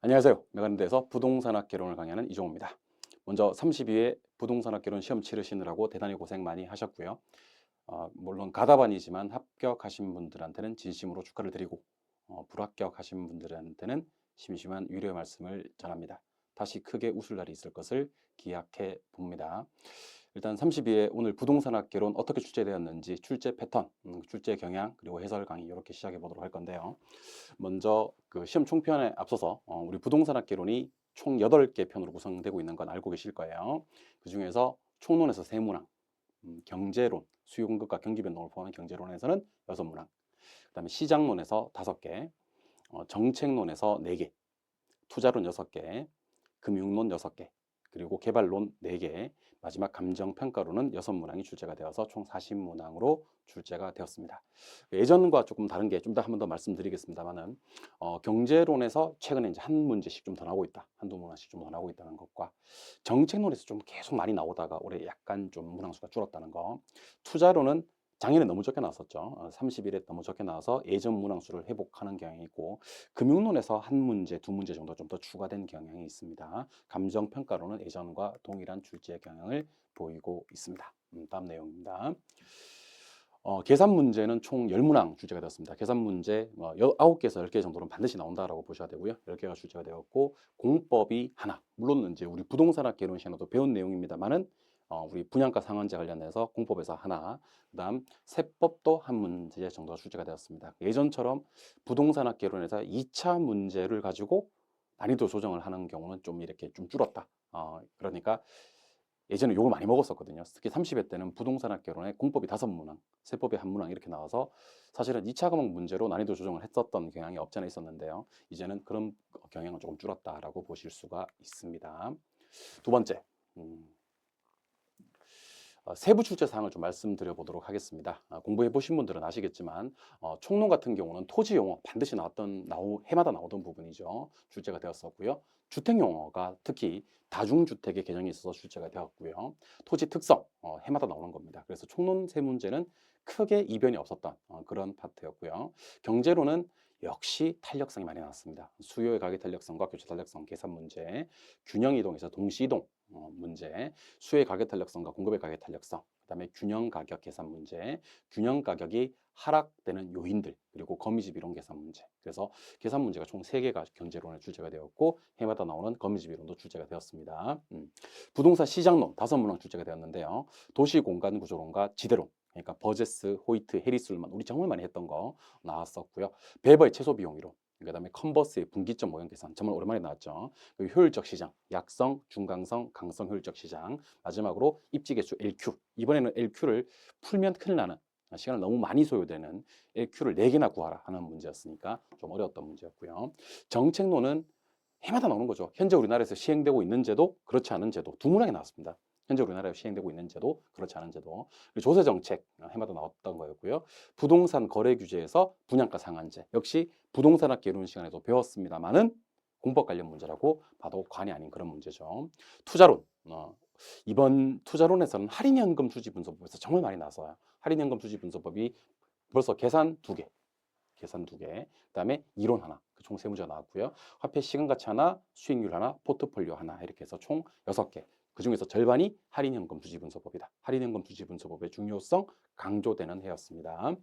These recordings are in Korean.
안녕하세요. 메가랜드에서 부동산학개론을 강의하는 이종호입니다. 먼저 32회 부동산학개론 시험 치르시느라고 대단히 고생 많이 하셨고요. 물론 가답아니지만 합격하신 분들한테는 진심으로 축하를 드리고 불합격하신 분들한테는 심심한 위로의 말씀을 전합니다. 다시 크게 웃을 날이 있을 것을 기약해 봅니다. 일단 32회 오늘 부동산학개론 어떻게 출제되었는지 출제 패턴, 출제 경향, 그리고 해설 강의 이렇게 시작해 보도록 할 건데요. 먼저 그 시험 총편에 앞서서 우리 부동산학개론이 총 8개 편으로 구성되고 있는 건 알고 계실 거예요. 그 중에서 총론에서 3문항, 경제론, 수요공급과 경기변동을 포함한 경제론에서는 6문항, 그 다음에 시장론에서 5개, 정책론에서 4개, 투자론 6개, 금융론 6개, 그리고 개발론 4개, 마지막 감정평가론은 6문항이 출제가 되어서 총 40문항으로 출제가 되었습니다. 예전과 조금 다른 게 좀 더 한 번 더 말씀드리겠습니다만은 경제론에서 최근에 이제 한 문제씩 좀 더 나오고 있다. 한두 문항씩 좀 더 나오고 있다는 것과 정책론에서 좀 계속 많이 나오다가 올해 약간 좀 문항 수가 줄었다는 거. 투자론은 작년에 너무 적게 나왔었죠. 30일에 너무 적게 나와서 예전 문항 수를 회복하는 경향이 있고 금융론에서 한 문제, 두 문제 정도 좀 더 추가된 경향이 있습니다. 감정평가로는 예전과 동일한 출제 경향을 보이고 있습니다. 다음 내용입니다. 계산 문제는 총 10문항 출제가 되었습니다. 계산 문제 9개에서 10개 정도는 반드시 나온다라고 보셔야 되고요. 10개가 출제가 되었고 공법이 하나. 물론 이제 우리 부동산학 개론 시간에도 배운 내용입니다만은 우리 분양가 상한제 관련해서 공법에서 하나, 그다음 세법도 한 문제 정도가 출제가 되었습니다. 예전처럼 부동산학 개론에서 2차 문제를 가지고 난이도 조정을 하는 경우는 좀 이렇게 좀 줄었다. 그러니까 예전에 욕을 많이 먹었었거든요. 특히 30회 때는 부동산학 개론에 공법이 5문항, 세법이 1문항 이렇게 나와서 사실은 2차 과목 문제로 난이도 조정을 했었던 경향이 없지 않아 있었는데요. 이제는 그런 경향은 조금 줄었다라고 보실 수가 있습니다. 두 번째, 세부 출제 사항을 좀 말씀드려 보도록 하겠습니다. 공부해 보신 분들은 아시겠지만 총론 같은 경우는 토지 용어 반드시 해마다 나오던 부분이죠. 출제가 되었었고요. 주택 용어가 특히 다중주택의 개정이 있어서 출제가 되었고요. 토지 특성 해마다 나오는 겁니다. 그래서 총론 세 문제는 크게 이변이 없었던 그런 파트였고요. 경제로는 역시 탄력성이 많이 나왔습니다. 수요의 가계 탄력성과 교체 탄력성 계산 문제, 균형 이동에서 동시 이동 문제, 수요의 가격 탄력성과 공급의 가격 탄력성, 그다음에 균형 가격 계산 문제, 균형 가격이 하락되는 요인들, 그리고 거미집 이론 계산 문제. 그래서 계산 문제가 총 3개가 경제론에 출제가 되었고 해마다 나오는 거미집 이론도 출제가 되었습니다. 부동산 시장론 5문항 출제가 되었는데요. 도시 공간 구조론과 지대론, 그러니까 버제스, 호이트, 해리술만 우리 정말 많이 했던 거 나왔었고요. 배버의 최소 비용 이론, 그다음에 컨버스의 분기점 모형 계산 정말 오랜만에 나왔죠. 그리고 효율적 시장, 약성, 중강성, 강성 효율적 시장. 마지막으로 입지 개수 LQ. 이번에는 LQ를 풀면 큰일 나는 시간을 너무 많이 소요되는 LQ를 4개나 구하라 하는 문제였으니까 좀 어려웠던 문제였고요. 정책론은 해마다 나오는 거죠. 현재 우리나라에서 시행되고 있는 제도, 그렇지 않은 제도 두 문항이 나왔습니다. 현재 우리나라에 시행되고 있는 제도, 그렇지 않은 제도. 그리고 조세 정책 해마다 나왔던 거였고요. 부동산 거래 규제에서 분양가 상한제. 역시 부동산학 개론 시간에도 배웠습니다만은 공법 관련 문제라고 봐도 과언이 아닌 그런 문제죠. 투자론. 이번 투자론에서는 할인연금 수지분석법에서 정말 많이 나서요. 할인연금 수지분석법이 벌써 계산 두 개, 그다음에 이론 하나, 총 3문제가 나왔고요. 화폐 시간가치 하나, 수익률 하나, 포트폴리오 하나 이렇게 해서 총 6개. 그 중에서 절반이 할인연금 수지분석법이다. 할인연금 수지분석법의 중요성 강조되는 해였습니다.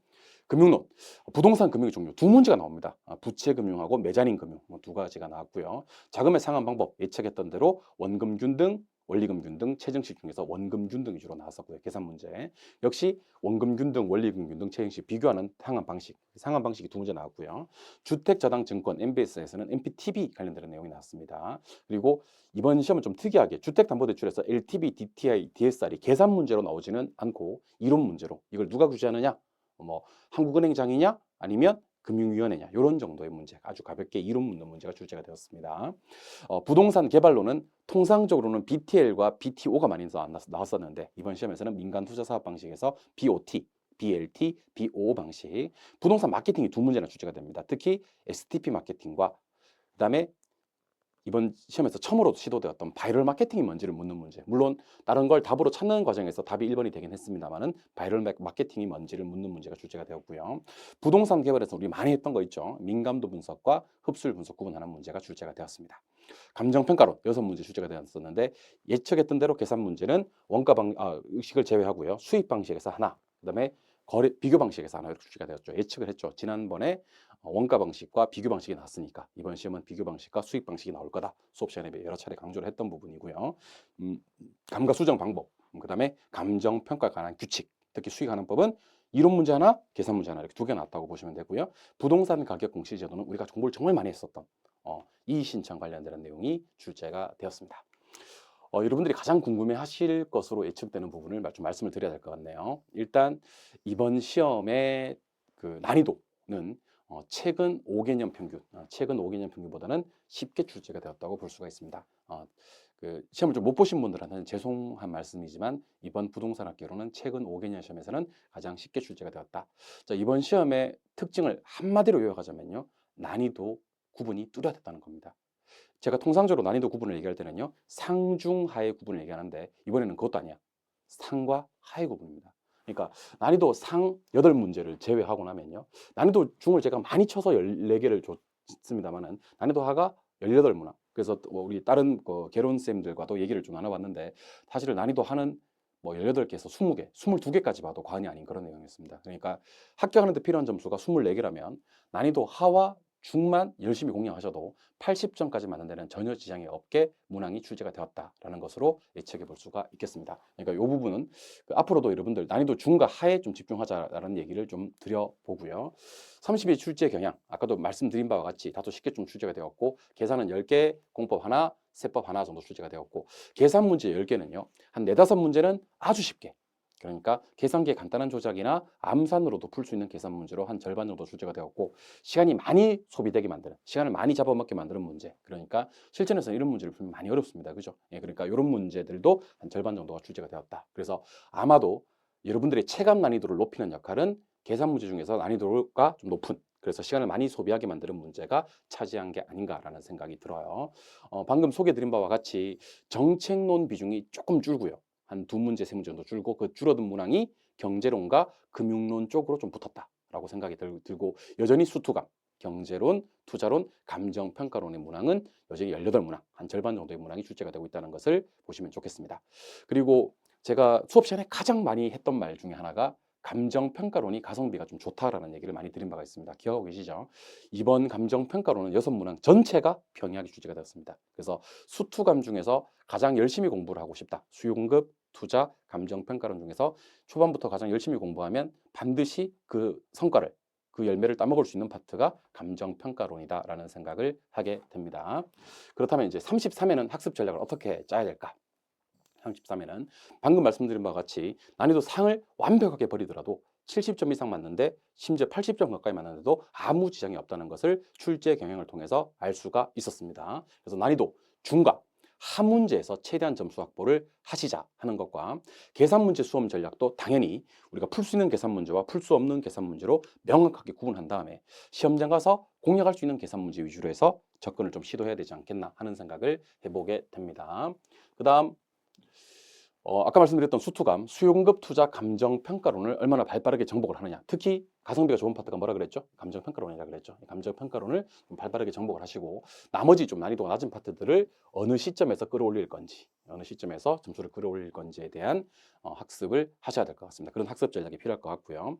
금융론, 부동산 금융의 종류 2문제가 나옵니다. 부채금융하고 메자닌금융 2가지가 나왔고요. 자금의 상환 방법 예측했던 대로 원금균 등 원리금균 등 체증식 중에서 원금균 등 위주로 나왔었고요. 계산 문제. 역시 원금균 등 원리금균 등 체증식 비교하는 상환 방식이 2문제 나왔고요. 주택저당증권 MBS에서는 MPTB 관련된 내용이 나왔습니다. 그리고 이번 시험은 좀 특이하게 주택담보대출에서 LTV, DTI, DSR이 계산 문제로 나오지는 않고 이론 문제로 이걸 누가 규제하느냐? 뭐 한국은행장이냐? 아니면 금융위원회냐 이런 정도의 문제 아주 가볍게 이론 묻는 문제가 출제가 되었습니다. 부동산 개발로는 통상적으로는 BTL과 BTO가 많이 나왔었는데 이번 시험에서는 민간 투자 사업 방식에서 BOT, BLT, BO 방식 부동산 마케팅이 2문제나 출제가 됩니다. 특히 STP 마케팅과 그다음에 이번 시험에서 처음으로 시도되었던 바이럴 마케팅이 뭔지를 묻는 문제. 물론 다른 걸 답으로 찾는 과정에서 답이 1번이 되긴 했습니다만은 바이럴 마케팅이 뭔지를 묻는 문제가 출제가 되었고요. 부동산 개발에서 우리 많이 했던 거 있죠. 민감도 분석과 흡수율 분석 구분하는 문제가 출제가 되었습니다. 감정평가론 6문제 출제가 되었었는데 예측했던 대로 계산 문제는 의식을 제외하고요. 수입 방식에서 하나, 그다음에 비교 방식에서 하나 이렇게 출제가 되었죠. 예측을 했죠. 지난번에 원가 방식과 비교 방식이 나왔으니까 이번 시험은 비교 방식과 수익 방식이 나올 거다. 수업 시간에 여러 차례 강조를 했던 부분이고요. 감가 수정 방법, 그다음에 감정 평가에 관한 규칙, 특히 수익 하는법은 이론 문제 하나, 계산 문제 하나 이렇게 2개 나왔다고 보시면 되고요. 부동산 가격 공시 제도는 우리가 공부를 정말 많이 했었던 이의 신청 관련된 내용이 출제가 되었습니다. 여러분들이 가장 궁금해하실 것으로 예측되는 부분을 좀 말씀을 드려야 될 것 같네요. 일단 이번 시험의 그 난이도는 최근 5개년 평균보다는 쉽게 출제가 되었다고 볼 수가 있습니다. 그 시험을 좀 못 보신 분들한테는 죄송한 말씀이지만 이번 부동산 학교로는 최근 5개년 시험에서는 가장 쉽게 출제가 되었다. 자, 이번 시험의 특징을 한마디로 요약하자면요. 난이도 구분이 뚜렷했다는 겁니다. 제가 통상적으로 난이도 구분을 얘기할 때는요. 상중하의 구분을 얘기하는데 이번에는 그것도 아니야. 상과 하의 구분입니다. 그러니까 난이도 상 8문제를 제외하고 나면요. 난이도 중을 제가 많이 쳐서 14개를 줬습니다만은 난이도 하가 18문항. 그래서 우리 다른 개론쌤들과도 얘기를 좀 나눠봤는데 사실은 난이도 하는 18개에서 20개, 22개까지 봐도 과언이 아닌 그런 내용이었습니다. 그러니까 합격하는 데 필요한 점수가 24개라면 난이도 하와 중만 열심히 공략하셔도 80점까지 맞는 데는 전혀 지장이 없게 문항이 출제가 되었다라는 것으로 예측해 볼 수가 있겠습니다. 그러니까 이 부분은 앞으로도 여러분들 난이도 중과 하에 좀 집중하자라는 얘기를 좀 드려보고요. 30일 출제 경향, 아까도 말씀드린 바와 같이 다소 쉽게 좀 출제가 되었고 계산은 10개, 공법 하나, 세법 하나 정도 출제가 되었고 계산 문제 10개는요. 한 4-5문제는 아주 쉽게 그러니까 계산기의 간단한 조작이나 암산으로도 풀 수 있는 계산 문제로 한 절반 정도 출제가 되었고 시간이 많이 소비되게 만드는 시간을 많이 잡아먹게 만드는 문제 그러니까 실전에서는 이런 문제를 풀면 많이 어렵습니다. 그죠? 예, 그러니까 이런 문제들도 한 절반 정도가 출제가 되었다. 그래서 아마도 여러분들의 체감 난이도를 높이는 역할은 계산 문제 중에서 난이도가 좀 높은 그래서 시간을 많이 소비하게 만드는 문제가 차지한 게 아닌가라는 생각이 들어요. 방금 소개해드린 바와 같이 정책론 비중이 조금 줄고요. 한 2문제, 3문제 정도 줄고 그 줄어든 문항이 경제론과 금융론 쪽으로 좀 붙었다라고 생각이 들고 여전히 수투감, 경제론, 투자론, 감정평가론의 문항은 여전히 18문항, 한 절반 정도의 문항이 출제가 되고 있다는 것을 보시면 좋겠습니다. 그리고 제가 수업 시간에 가장 많이 했던 말 중에 하나가 감정평가론이 가성비가 좀 좋다라는 얘기를 많이 드린 바가 있습니다. 기억하고 계시죠? 이번 감정평가론은 6문항 전체가 평이하게 출제가 되었습니다. 그래서 수투감 중에서 가장 열심히 공부를 하고 싶다. 수용급, 투자, 감정평가론 중에서 초반부터 가장 열심히 공부하면 반드시 그 성과를 그 열매를 따먹을 수 있는 파트가 감정평가론이다라는 생각을 하게 됩니다. 그렇다면 이제 33회는 학습 전략을 어떻게 짜야 될까? 33회는 방금 말씀드린 바와 같이 난이도 상을 완벽하게 버리더라도 70점 이상 맞는데 심지어 80점 가까이 맞는데도 아무 지장이 없다는 것을 출제 경향을 통해서 알 수가 있었습니다. 그래서 난이도 중과 하 문제에서 최대한 점수 확보를 하시자 하는 것과 계산 문제 수험 전략도 당연히 우리가 풀 수 있는 계산 문제와 풀 수 없는 계산 문제로 명확하게 구분한 다음에 시험장 가서 공략할 수 있는 계산 문제 위주로 해서 접근을 좀 시도해야 되지 않겠나 하는 생각을 해보게 됩니다. 그 다음 아까 말씀드렸던 수투감, 수용급 투자 감정평가론을 얼마나 발빠르게 정복을 하느냐. 특히 가성비가 좋은 파트가 뭐라 그랬죠? 감정평가론이라 그랬죠. 감정평가론을 좀 발빠르게 정복을 하시고 나머지 좀 난이도가 낮은 파트들을 어느 시점에서 끌어올릴 건지, 어느 시점에서 점수를 끌어올릴 건지에 대한 학습을 하셔야 될 것 같습니다. 그런 학습 전략이 필요할 것 같고요.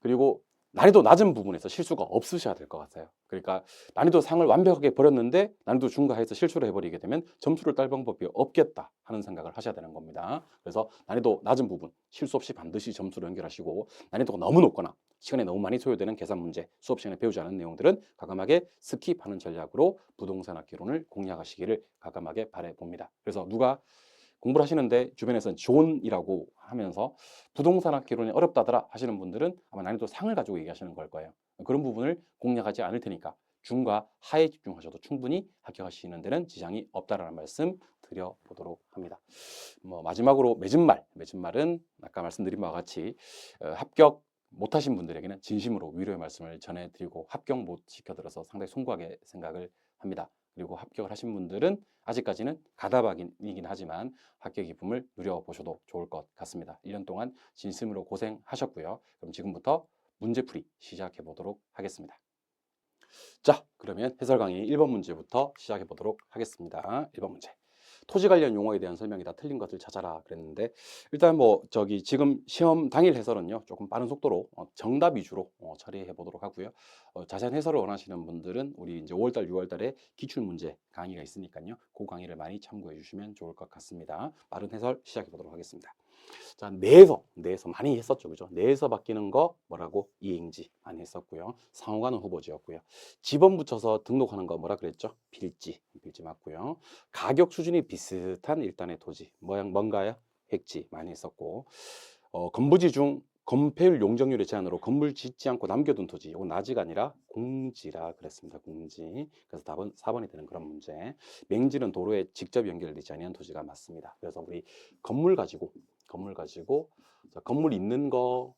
그리고 난이도 낮은 부분에서 실수가 없으셔야 될 것 같아요. 그러니까 난이도 상을 완벽하게 버렸는데 난이도 중과해서 실수를 해버리게 되면 점수를 딸 방법이 없겠다 하는 생각을 하셔야 되는 겁니다. 그래서 난이도 낮은 부분 실수 없이 반드시 점수를 연결하시고 난이도가 너무 높거나 시간이 너무 많이 소요되는 계산 문제, 수업 시간에 배우지 않은 내용들은 과감하게 스킵하는 전략으로 부동산 학기론을 공략하시기를 과감하게 바라봅니다. 그래서 누가 공부를 하시는데 주변에서는 존이라고 하면서 부동산 학기론이 어렵다더라 하시는 분들은 아마 난이도 상을 가지고 얘기하시는 걸 거예요. 그런 부분을 공략하지 않을 테니까 중과 하에 집중하셔도 충분히 합격하시는 데는 지장이 없다라는 말씀 드려보도록 합니다. 마지막으로 맺은 말은 아까 말씀드린 바와 같이 합격 못하신 분들에게는 진심으로 위로의 말씀을 전해드리고 합격 못 시켜드려서 상당히 송구하게 생각을 합니다. 그리고 합격을 하신 분들은 아직까지는 가다박이긴 하지만 합격 기쁨을 누려보셔도 좋을 것 같습니다. 1년 동안 진심으로 고생하셨고요. 그럼 지금부터 문제풀이 시작해 보도록 하겠습니다. 자, 그러면 해설 강의 1번 문제부터 시작해 보도록 하겠습니다. 1번 문제. 토지 관련 용어에 대한 설명이 다 틀린 것을 찾아라 그랬는데, 일단 뭐 저기 지금 시험 당일 해설은요 조금 빠른 속도로 정답 위주로 처리해 보도록 하고요. 자세한 해설을 원하시는 분들은 우리 이제 5월달 6월달에 기출 문제 강의가 있으니까요, 그 강의를 많이 참고해 주시면 좋을 것 같습니다. 빠른 해설 시작해 보도록 하겠습니다. 자, 내에서 많이 했었죠, 그죠? 내에서 바뀌는 거 뭐라고? 이행지 많이 했었고요. 상호간은 후보지였고요. 지번 붙여서 등록하는 거 뭐라 그랬죠? 빌지 맞고요. 가격 수준이 비슷한 일단의 토지 뭔가요? 획지 많이 했었고, 건부지 중 건폐율 용적률의 제한으로 건물 짓지 않고 남겨둔 토지, 이건 나지가 아니라 공지라 그랬습니다. 공지. 그래서 답은 4번이 되는 그런 문제. 맹지는 도로에 직접 연결되지 않은 토지가 맞습니다. 그래서 우리 건물 가지고 자, 건물 있는 거,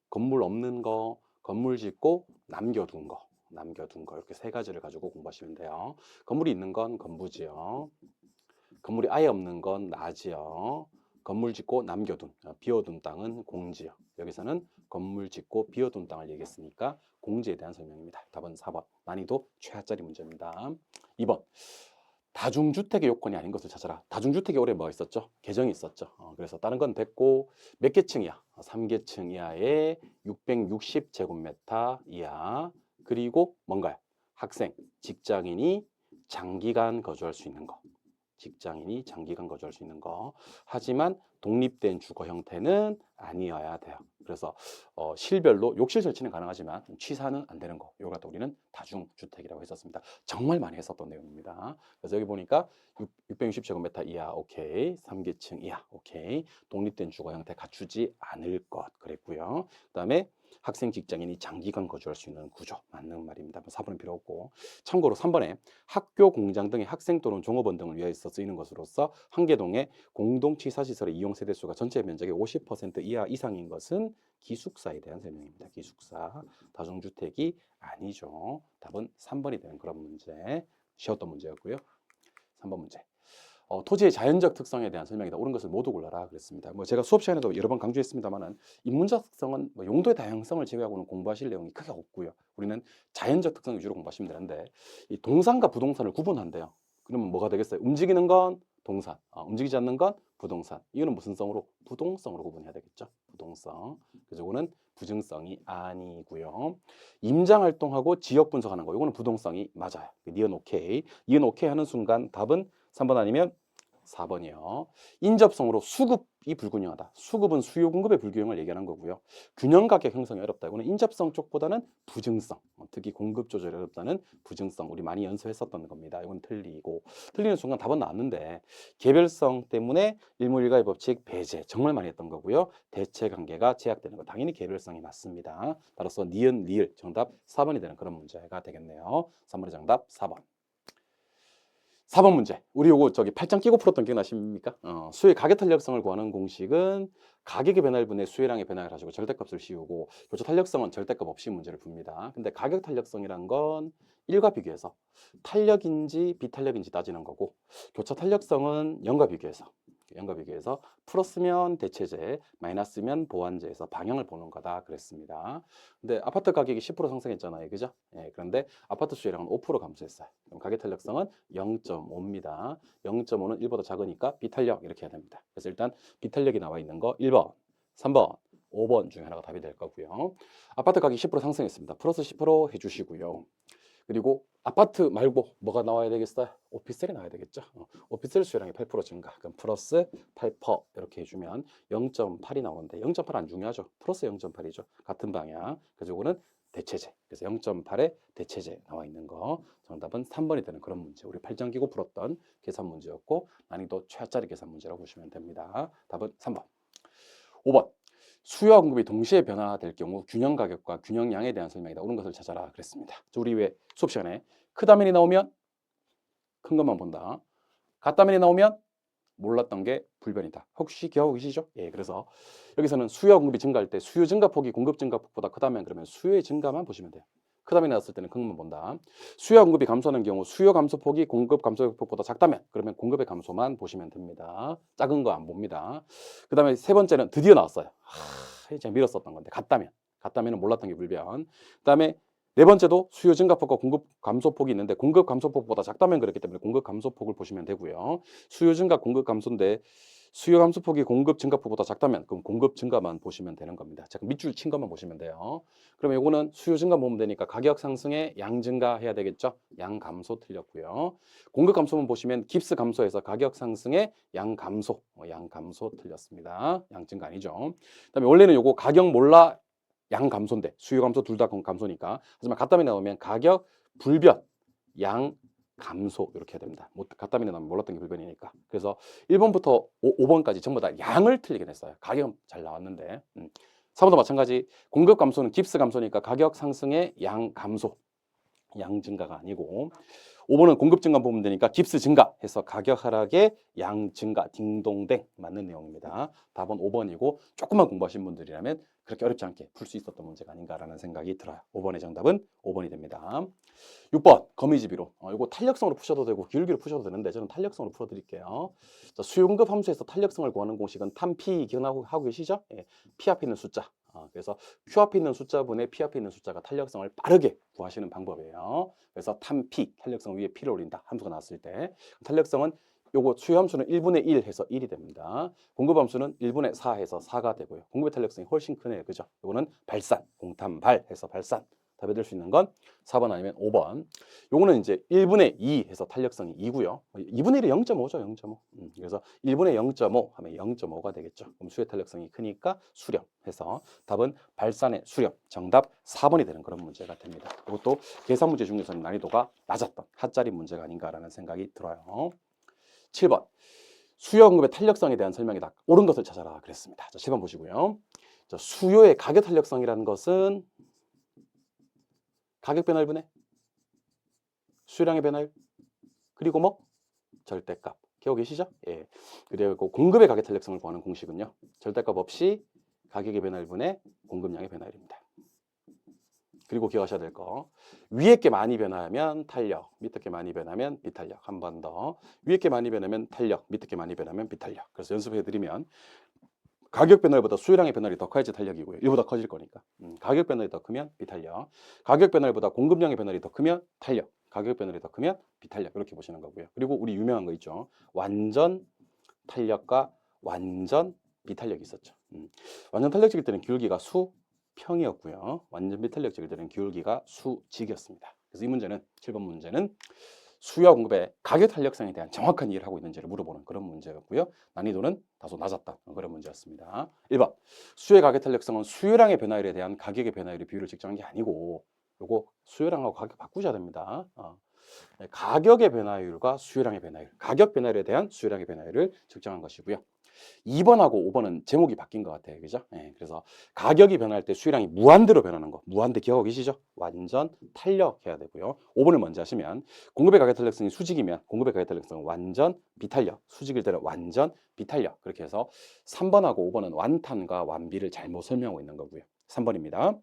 건물 없는 거, 건물 짓고 남겨둔 거 이렇게 세 가지를 가지고 공부하시면 돼요. 건물이 있는 건 건부지요. 건물이 아예 없는 건 나지요. 건물 짓고 남겨둔, 비워둔 땅은 공지요. 여기서는 건물 짓고 비워둔 땅을 얘기했으니까 공지에 대한 설명입니다. 답은 4번. 난이도 최하짜리 문제입니다. 2번. 다중주택의 요건이 아닌 것을 찾아라. 다중주택이 올해 뭐가 있었죠? 개정이 있었죠. 그래서 다른 건 됐고, 몇 개층 이하? 3개층 이하에 660제곱미터 이하. 그리고 뭔가요? 학생, 직장인이 장기간 거주할 수 있는 거. 직장인이 장기간 거주할 수 있는 거. 하지만 독립된 주거 형태는 아니어야 돼요. 그래서 실별로 욕실 설치는 가능하지만 취사는 안 되는 거. 이걸 갖다 우리는 다중주택이라고 했었습니다. 정말 많이 했었던 내용입니다. 그래서 여기 보니까 660제곱미터 이하 오케이, 3계층 이하 오케이, 독립된 주거 형태 갖추지 않을 것 그랬고요. 그다음에 학생 직장인이 장기간 거주할 수 있는 구조 맞는 말입니다. 4번은 필요 없고, 참고로 3번에 학교, 공장 등의 학생 또는 종업원 등을 위해서 쓰이는 것으로서 한계동의 공동치사시설의 이용 세대수가 전체 면적의 50% 이하 이상인 것은 기숙사에 대한 설명입니다. 기숙사, 다중주택이 아니죠. 답은 3번이 되는 그런 문제, 쉬웠던 문제였고요. 3번 문제. 토지의 자연적 특성에 대한 설명이다. 옳은 것을 모두 골라라 그랬습니다. 뭐 제가 수업 시간에도 여러 번 강조했습니다만은 인문적 특성은 뭐 용도의 다양성을 제외하고는 공부하실 내용이 크게 없고요. 우리는 자연적 특성 위주로 공부하시면 되는데, 이 동산과 부동산을 구분한대요. 그러면 뭐가 되겠어요? 움직이는 건 동산, 움직이지 않는 건 부동산. 이거는 무슨 성으로? 부동성으로 구분해야 되겠죠. 부동성. 그래서 이거는 부증성이 아니고요. 임장 활동하고 지역 분석하는 거, 이거는 부동성이 맞아요. 니은 오케이. 니은 오케이 하는 순간 답은 3번 아니면 4번이요. 인접성으로 수급이 불균형하다. 수급은 수요 공급의 불균형을 얘기하는 거고요. 균형 가격 형성이 어렵다. 이거는 인접성 쪽보다는 부증성. 특히 공급 조절이 어렵다는 부증성. 우리 많이 연습했었던 겁니다. 이건 틀리고, 틀리는 순간 답은 나왔는데 개별성 때문에 일무일가의 법칙 배제 정말 많이 했던 거고요. 대체 관계가 제약되는 거 당연히 개별성이 맞습니다. 따라서 니은 리을 정답 4번이 되는 그런 문제가 되겠네요. 3번의 정답 4번. 4번 문제. 우리 요거 저기 8장 끼고 풀었던 기억나십니까? 수의 가격 탄력성을 구하는 공식은 가격의 변화를 분해 수혜량의 변화를 가지고 절대값을 씌우고, 교차 탄력성은 절대값 없이 문제를 풉니다. 근데 가격 탄력성이란 건 1과 비교해서 탄력인지 비탄력인지 따지는 거고, 교차 탄력성은 0과 비교해서 플러스면 대체제, 마이너스면 보완제에서 방향을 보는 거다 그랬습니다. 근데 아파트 가격이 10% 상승했잖아요, 그죠? 예, 그런데 아파트 수혜량은 5% 감소했어요. 그럼 가격 탄력성은 0.5입니다. 0.5는 1보다 작으니까 비탄력 이렇게 해야 됩니다. 그래서 일단 비탄력이 나와 있는 거 1번, 3번, 5번 중에 하나가 답이 될 거고요. 아파트 가격이 10% 상승했습니다. 플러스 10% 해주시고요. 그리고 아파트 말고 뭐가 나와야 되겠어요? 오피스텔이 나와야 되겠죠. 오피스텔 수요량이 8% 증가. 그럼 플러스 8% 이렇게 해주면 0.8이 나오는데 0.8 안 중요하죠. 플러스 0.8이죠. 같은 방향. 그래서 이거는 대체제. 그래서 0.8에 대체제 나와 있는 거. 정답은 3번이 되는 그런 문제. 우리 8장 끼고 풀었던 계산 문제였고, 난이도 최하짜리 계산 문제라고 보시면 됩니다. 답은 3번. 5번. 수요와 공급이 동시에 변화될 경우 균형 가격과 균형 양에 대한 설명이다. 옳은 것을 찾아라 그랬습니다. 우리 왜 수업 시간에 크다면이 나오면 큰 것만 본다, 같다면이 나오면 몰랐던 게 불변이다. 혹시 기억하고 계시죠? 예, 그래서 여기서는 수요와 공급이 증가할 때 수요 증가폭이 공급 증가폭보다 크다면 그러면 수요의 증가만 보시면 돼요. 크다음에 나왔을 때는 극만 본다. 수요와 공급이 감소하는 경우 수요 감소폭이 공급 감소폭보다 작다면 그러면 공급의 감소만 보시면 됩니다. 작은 거 안 봅니다. 그 다음에 세 번째는 드디어 나왔어요. 제가 미뤘었던 건데 같다면은 몰랐던 게 불변. 그 다음에 네 번째도 수요 증가폭과 공급 감소폭이 있는데 공급 감소폭보다 작다면 그렇기 때문에 공급 감소폭을 보시면 되고요. 수요 증가 공급 감소인데 수요 감소폭이 공급 증가폭보다 작다면 그럼 공급 증가만 보시면 되는 겁니다. 자, 밑줄 친 것만 보시면 돼요. 그러면 이거는 수요 증가 보면 되니까 가격 상승에 양 증가 해야 되겠죠? 양 감소 틀렸고요. 공급 감소만 보시면 깁스 감소해서 가격 상승에 양 감소, 양 감소 틀렸습니다. 양 증가 아니죠. 그다음에 원래는 요거 가격 몰라 양 감소인데 수요 감소 둘 다 감소니까 하지만 같다면 나오면 가격 불변 양 감소 이렇게 해야 됩니다. 같다면 나오면 몰랐던 게 불변이니까. 그래서 1번부터 5번까지 전부 다 양을 틀리게 됐어요. 가격은 잘 나왔는데 4번도 마찬가지 공급 감소는 깁스 감소니까 가격 상승의 양 감소 양 증가가 아니고 5번은 공급 증가 보면 되니까 깁스 증가 해서 가격 하락에 양 증가 딩동댕 맞는 내용입니다. 답은 5번이고 조금만 공부하신 분들이라면 그렇게 어렵지 않게 풀 수 있었던 문제가 아닌가라는 생각이 들어요. 5번의 정답은 5번이 됩니다. 6번 거미집이로 이거 탄력성으로 푸셔도 되고 기울기로 푸셔도 되는데 저는 탄력성으로 풀어드릴게요. 자, 수요 공급 함수에서 탄력성을 구하는 공식은 탄P 기억하고 계시죠? 예, P 앞에 있는 숫자. 그래서 Q 앞에 있는 숫자분의 P 앞에 있는 숫자가 탄력성을 빠르게 구하시는 방법이에요. 그래서 탄P, 탄력성 위에 P를 올린다. 함수가 나왔을 때. 탄력성은 요거 수요 함수는 1분의 1 해서 1이 됩니다. 공급 함수는 1분의 4 해서 4가 되고요. 공급의 탄력성이 훨씬 크네요. 그죠? 요거는 발산, 공탄발 해서 발산. 답이 될 수 있는 건 4번 아니면 5번. 요거는 이제 1분의 2 해서 탄력성이 2고요. 2분의 1이 0.5죠. 0.5. 그래서 1분의 0.5 하면 0.5가 되겠죠. 그럼 수의 탄력성이 크니까 수렴 해서 답은 발산의 수렴. 정답 4번이 되는 그런 문제가 됩니다. 이것도 계산 문제 중에서는 난이도가 낮았던 하짜리 문제가 아닌가라는 생각이 들어요. 7번. 수요 공급의 탄력성에 대한 설명이다. 옳은 것을 찾아라 그랬습니다. 자, 7번 보시고요. 자, 수요의 가격 탄력성이라는 것은 가격 변화율분의 수요량의 변화율 그리고 뭐 절대값 기억 계시죠? 예. 그리고 공급의 가격 탄력성을 구하는 공식은요. 절대값 없이 가격의 변화율분의 공급량의 변화율입니다. 그리고 기억하셔야 될 거 위에 게 많이 변하면 탄력, 밑에 게 많이 변하면 비탄력. 한 번 더 위에 게 많이 변하면 탄력, 밑에 게 많이 변하면 비탄력. 그래서 연습해 드리면 가격 변화율보다 수요량의 변화율이 더 커야지 탄력이고요. 이보다 커질 거니까. 가격 변화율이 더 크면 비탄력. 가격 변화율보다 공급량의 변화율이 더 크면 탄력. 가격 변화율이 더 크면 비탄력. 이렇게 보시는 거고요. 그리고 우리 유명한 거 있죠. 완전 탄력과 완전 비탄력이 있었죠. 완전 탄력적일 때는 기울기가 수평이었고요. 완전 비탄력적일 때는 기울기가 수직이었습니다. 그래서 이 문제는 7번 문제는 수요와 공급의 가격 탄력성에 대한 정확한 이해를 하고 있는지를 물어보는 그런 문제였고요. 난이도는 다소 낮았다. 그런 문제였습니다. 1번. 수요의 가격 탄력성은 수요량의 변화율에 대한 가격의 변화율의 비율을 측정한 게 아니고 요거 수요량하고 가격 바꾸셔야 됩니다. 가격의 변화율과 수요량의 변화율, 가격 변화율에 대한 수요량의 변화율을 측정한 것이고요. 2번하고 5번은 제목이 바뀐 것 같아요. 그죠? 네, 그래서 가격이 변할 때 수요량이 무한대로 변하는 거. 무한대 기억하고 계시죠? 완전 탄력해야 되고요. 5번을 먼저 하시면 공급의 가격 탄력성이 수직이면 공급의 가격 탄력성은 완전 비탄력, 수직일 때는 완전 비탄력. 그렇게 해서 3번하고 5번은 완탄과 완비를 잘못 설명하고 있는 거고요. 3번입니다.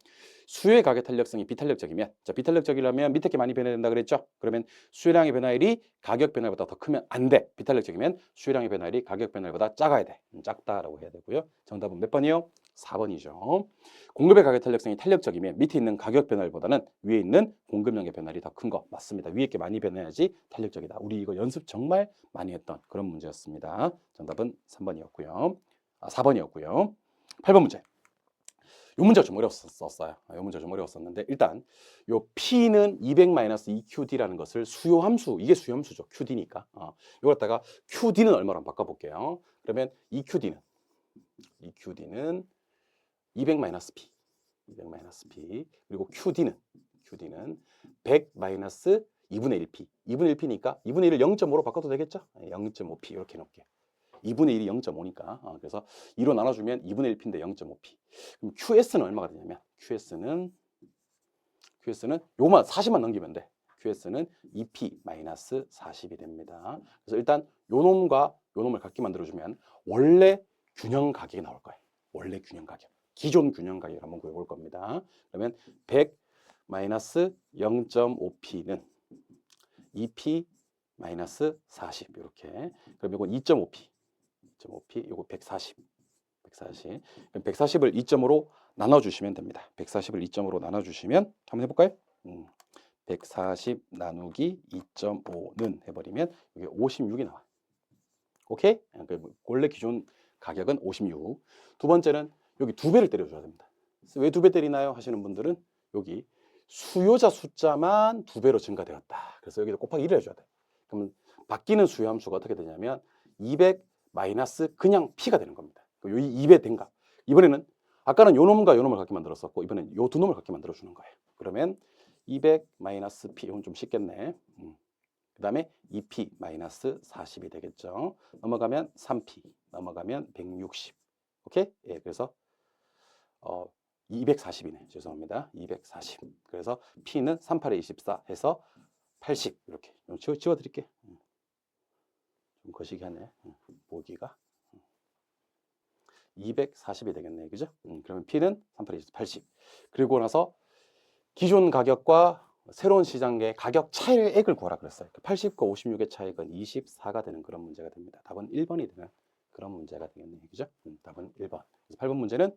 수요의 가격 탄력성이 비탄력적이면, 자, 비탄력적이라면 밑에 게 많이 변해야 된다 그랬죠? 그러면 수요량의 변화율이 가격 변화율보다 더 크면 안 돼. 비탄력적이면 수요량의 변화율이 가격 변화율보다 작아야 돼. 작다라고 해야 되고요. 정답은 몇 번이요? 4번이죠. 공급의 가격 탄력성이 탄력적이면 밑에 있는 가격 변화율보다는 위에 있는 공급량의 변화율이 더 큰 거 맞습니다. 위에 게 많이 변해야지 탄력적이다. 우리 이거 연습 정말 많이 했던 그런 문제였습니다. 정답은 3번이었고요. 4번이었고요. 8번 문제. 이 문제가 좀 어려웠었어요. 이 문제가 좀 어려웠었는데 일단 요 P는 200-2QD라는 것을 수요 함수, 이게 수요 함수죠. QD니까. 이걸 갖다가 QD는 얼마로 한번 바꿔볼게요. 그러면 2QD는 200-P 200-P 그리고 QD는 100-2분의 1P 2분의 1P니까 2분의 1을 0.5로 바꿔도 되겠죠? 0.5P 이렇게 놓을게요. 2분의 1이 0.5니까 그래서 2로 나눠주면 2분의 1P인데 0.5P. 그럼 QS는 얼마가 되냐면 QS는 요만 40만 넘기면 돼. QS는 2P-40이 됩니다. 그래서 일단 요 놈과 요 놈을 같게 만들어주면 원래 균형 가격이 나올 거예요. 원래 균형 가격. 기존 균형 가격을 한번 구해볼 겁니다. 그러면 100 마이너스 0.5p는 2p 마이너스 40 이렇게. 그럼 이건 2.5p. 2.5p 이거 140. 140. 그럼 140을 2점으로 나눠 주시면 됩니다. 140을 2점으로 나눠 주시면 한번 해 볼까요? 140 나누기 2.5는 해버리면 이게 56이 나와요. 오케이? 원래 기존 가격은 56. 두 번째는 여기 2배를 때려줘야 됩니다. 왜 2배 때리나요? 하시는 분들은 여기 수요자 숫자만 2배로 증가되었다. 그래서 여기다 곱하기 1을 해줘야 돼요. 그러면 바뀌는 수요 함수가 어떻게 되냐면 200 마이너스 그냥 P가 되는 겁니다. 여기 2배 된 값. 이번에는 아까는 요 놈과 요 놈을 같게 만들었었고 이번엔 요 두 놈을 같게 만들어주는 거예요. 그러면 200 마이너스 P, 이건 좀 쉽겠네. 그 다음에 2P 마이너스 40이 되겠죠. 넘어가면 3P, 넘어가면 160. 오케이? 예, 그래서 240이네. 죄송합니다. 240. 그래서 P는 38에 24 해서 80 이렇게 좀 지워드릴게. 좀 거시기 하네. 보기가 240이 되겠네. 그죠? 그러면 P는 38에 24, 80. 그리고 나서 기존 가격과 새로운 시장의 가격 차이액을 구하라 그랬어요. 80과 56의 차이가 24가 되는 그런 문제가 됩니다. 답은 1번이 되는 그런 문제가 되겠네요. 그죠? 답은 1번. 8번 문제는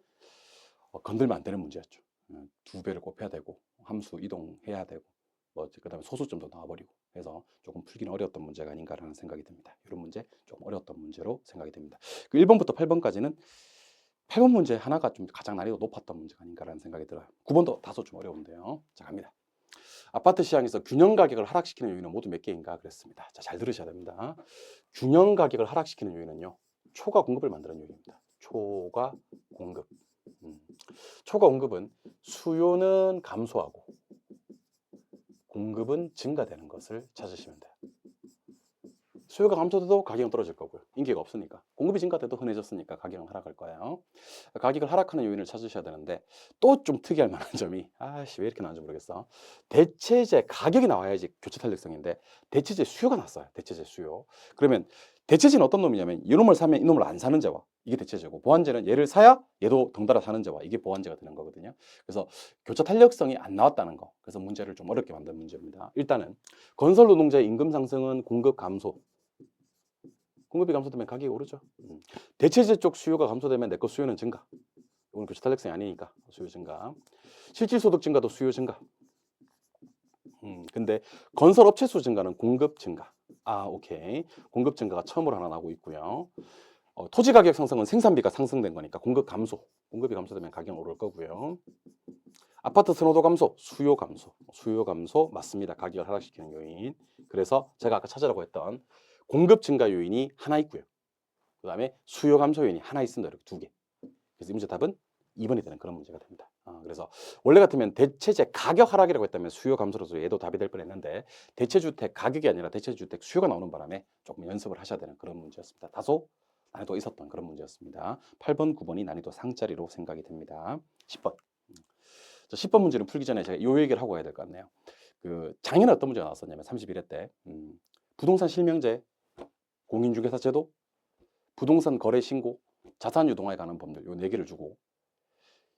건들면 안 되는 문제였죠. 2배를 곱해야 되고 함수 이동해야 되고 그다음에 소수점도 나와버리고 해서 조금 풀기는 어려웠던 문제가 아닌가라는 생각이 듭니다. 이런 문제 조금 어려웠던 문제로 생각이 됩니다. 그 1번부터 8번까지는 8번 문제 하나가 좀 가장 난이도 높았던 문제가 아닌가라는 생각이 들어요. 9번도 다소 좀 어려운데요. 자, 갑니다. 아파트 시장에서 균형 가격을 하락시키는 요인은 모두 몇 개인가 그랬습니다. 자, 잘 들으셔야 됩니다. 균형 가격을 하락시키는 요인은요. 초과 공급을 만드는 요인입니다. 초과 공급. 초과 공급은 수요는 감소하고 공급은 증가되는 것을 찾으시면 돼요. 수요가 감소돼도 가격은 떨어질 거고요. 인기가 없으니까. 공급이 증가돼도 흔해졌으니까 가격은 하락할 거예요. 가격을 하락하는 요인을 찾으셔야 되는데 또 좀 특이할 만한 점이 아씨 왜 이렇게 나왔는지 모르겠어. 대체재 가격이 나와야지 교체 탄력성인데 대체재 수요가 났어요. 대체재 수요. 그러면 대체재는 어떤 놈이냐면 이놈을 사면 이놈을 안 사는 재와 이게 대체재고 보완재는 얘를 사야 얘도 덩달아 사는 재와 이게 보완재가 되는 거거든요. 그래서 교체 탄력성이 안 나왔다는 거. 그래서 문제를 좀 어렵게 만든 문제입니다. 일단은 건설 노동자의 임금 상승은 공급 감소. 공급이 감소되면 가격이 오르죠. 대체재 쪽 수요가 감소되면 내 거 수요는 증가. 이건 교체 탄력성이 아니니까 수요 증가. 실질 소득 증가도 수요 증가. 근데 건설 업체 수 증가는 공급 증가. 아, 오케이. 공급 증가가 처음으로 하나 나오고 있고요. 토지 가격 상승은 생산비가 상승된 거니까 공급 감소. 공급이 감소되면 가격은 오를 거고요. 아파트 선호도 감소, 수요 감소. 수요 감소 맞습니다. 가격을 하락시키는 요인. 그래서 제가 아까 찾으라고 했던 공급 증가 요인이 하나 있고요. 그 다음에 수요 감소 요인이 하나 있습니다. 이렇게 2개. 그래서 이 문제 답은 2번이 되는 그런 문제가 됩니다. 그래서 원래 같으면 대체재 가격 하락이라고 했다면 수요 감소로서 얘도 답이 될 뻔했는데 대체주택 가격이 아니라 대체주택 수요가 나오는 바람에 조금 연습을 하셔야 되는 그런 문제였습니다. 다소 난이도 있었던 그런 문제였습니다. 8번, 9번이 난이도 상짜리로 생각이 됩니다. 10번. 10번 문제는 풀기 전에 제가 요 얘기를 하고 가야 될 것 같네요. 작년에 어떤 문제가 나왔었냐면 31회 때 부동산 실명제, 공인중개사 제도, 부동산 거래 신고, 자산 유동화에 관한 법률 요 4개를 주고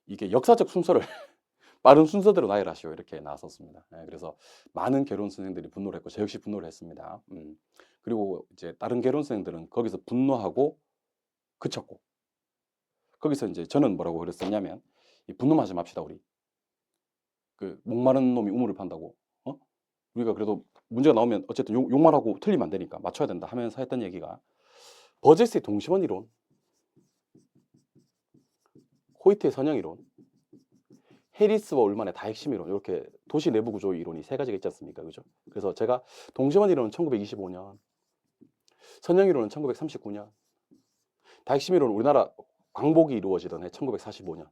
이게 역사적 순서를 빠른 순서대로 나열하시오 이렇게 나왔었습니다. 그래서 많은 개론 선생들이 분노를 했고 저 역시 분노를 했습니다. 그리고 이제 다른 개론 선생들은 거기서 분노하고 그쳤고 거기서 이제 저는 뭐라고 그랬었냐면 분노만 하지 맙시다 우리. 목마른 놈이 우물을 판다고. 우리가 그래도 문제가 나오면 어쨌든 욕만 하고 틀리면 안 되니까 맞춰야 된다 하면서 했던 얘기가 버제스의 동심원 이론, 호이트의 선형 이론, 해리스와 울만의 다핵심 이론 이렇게 도시 내부 구조 이론이 3가지가 있지 않습니까? 그죠? 그래서 제가 동심원 이론은 1925년, 선형 이론은 1939년, 다핵심 이론은 우리나라 광복이 이루어지던 해 1945년.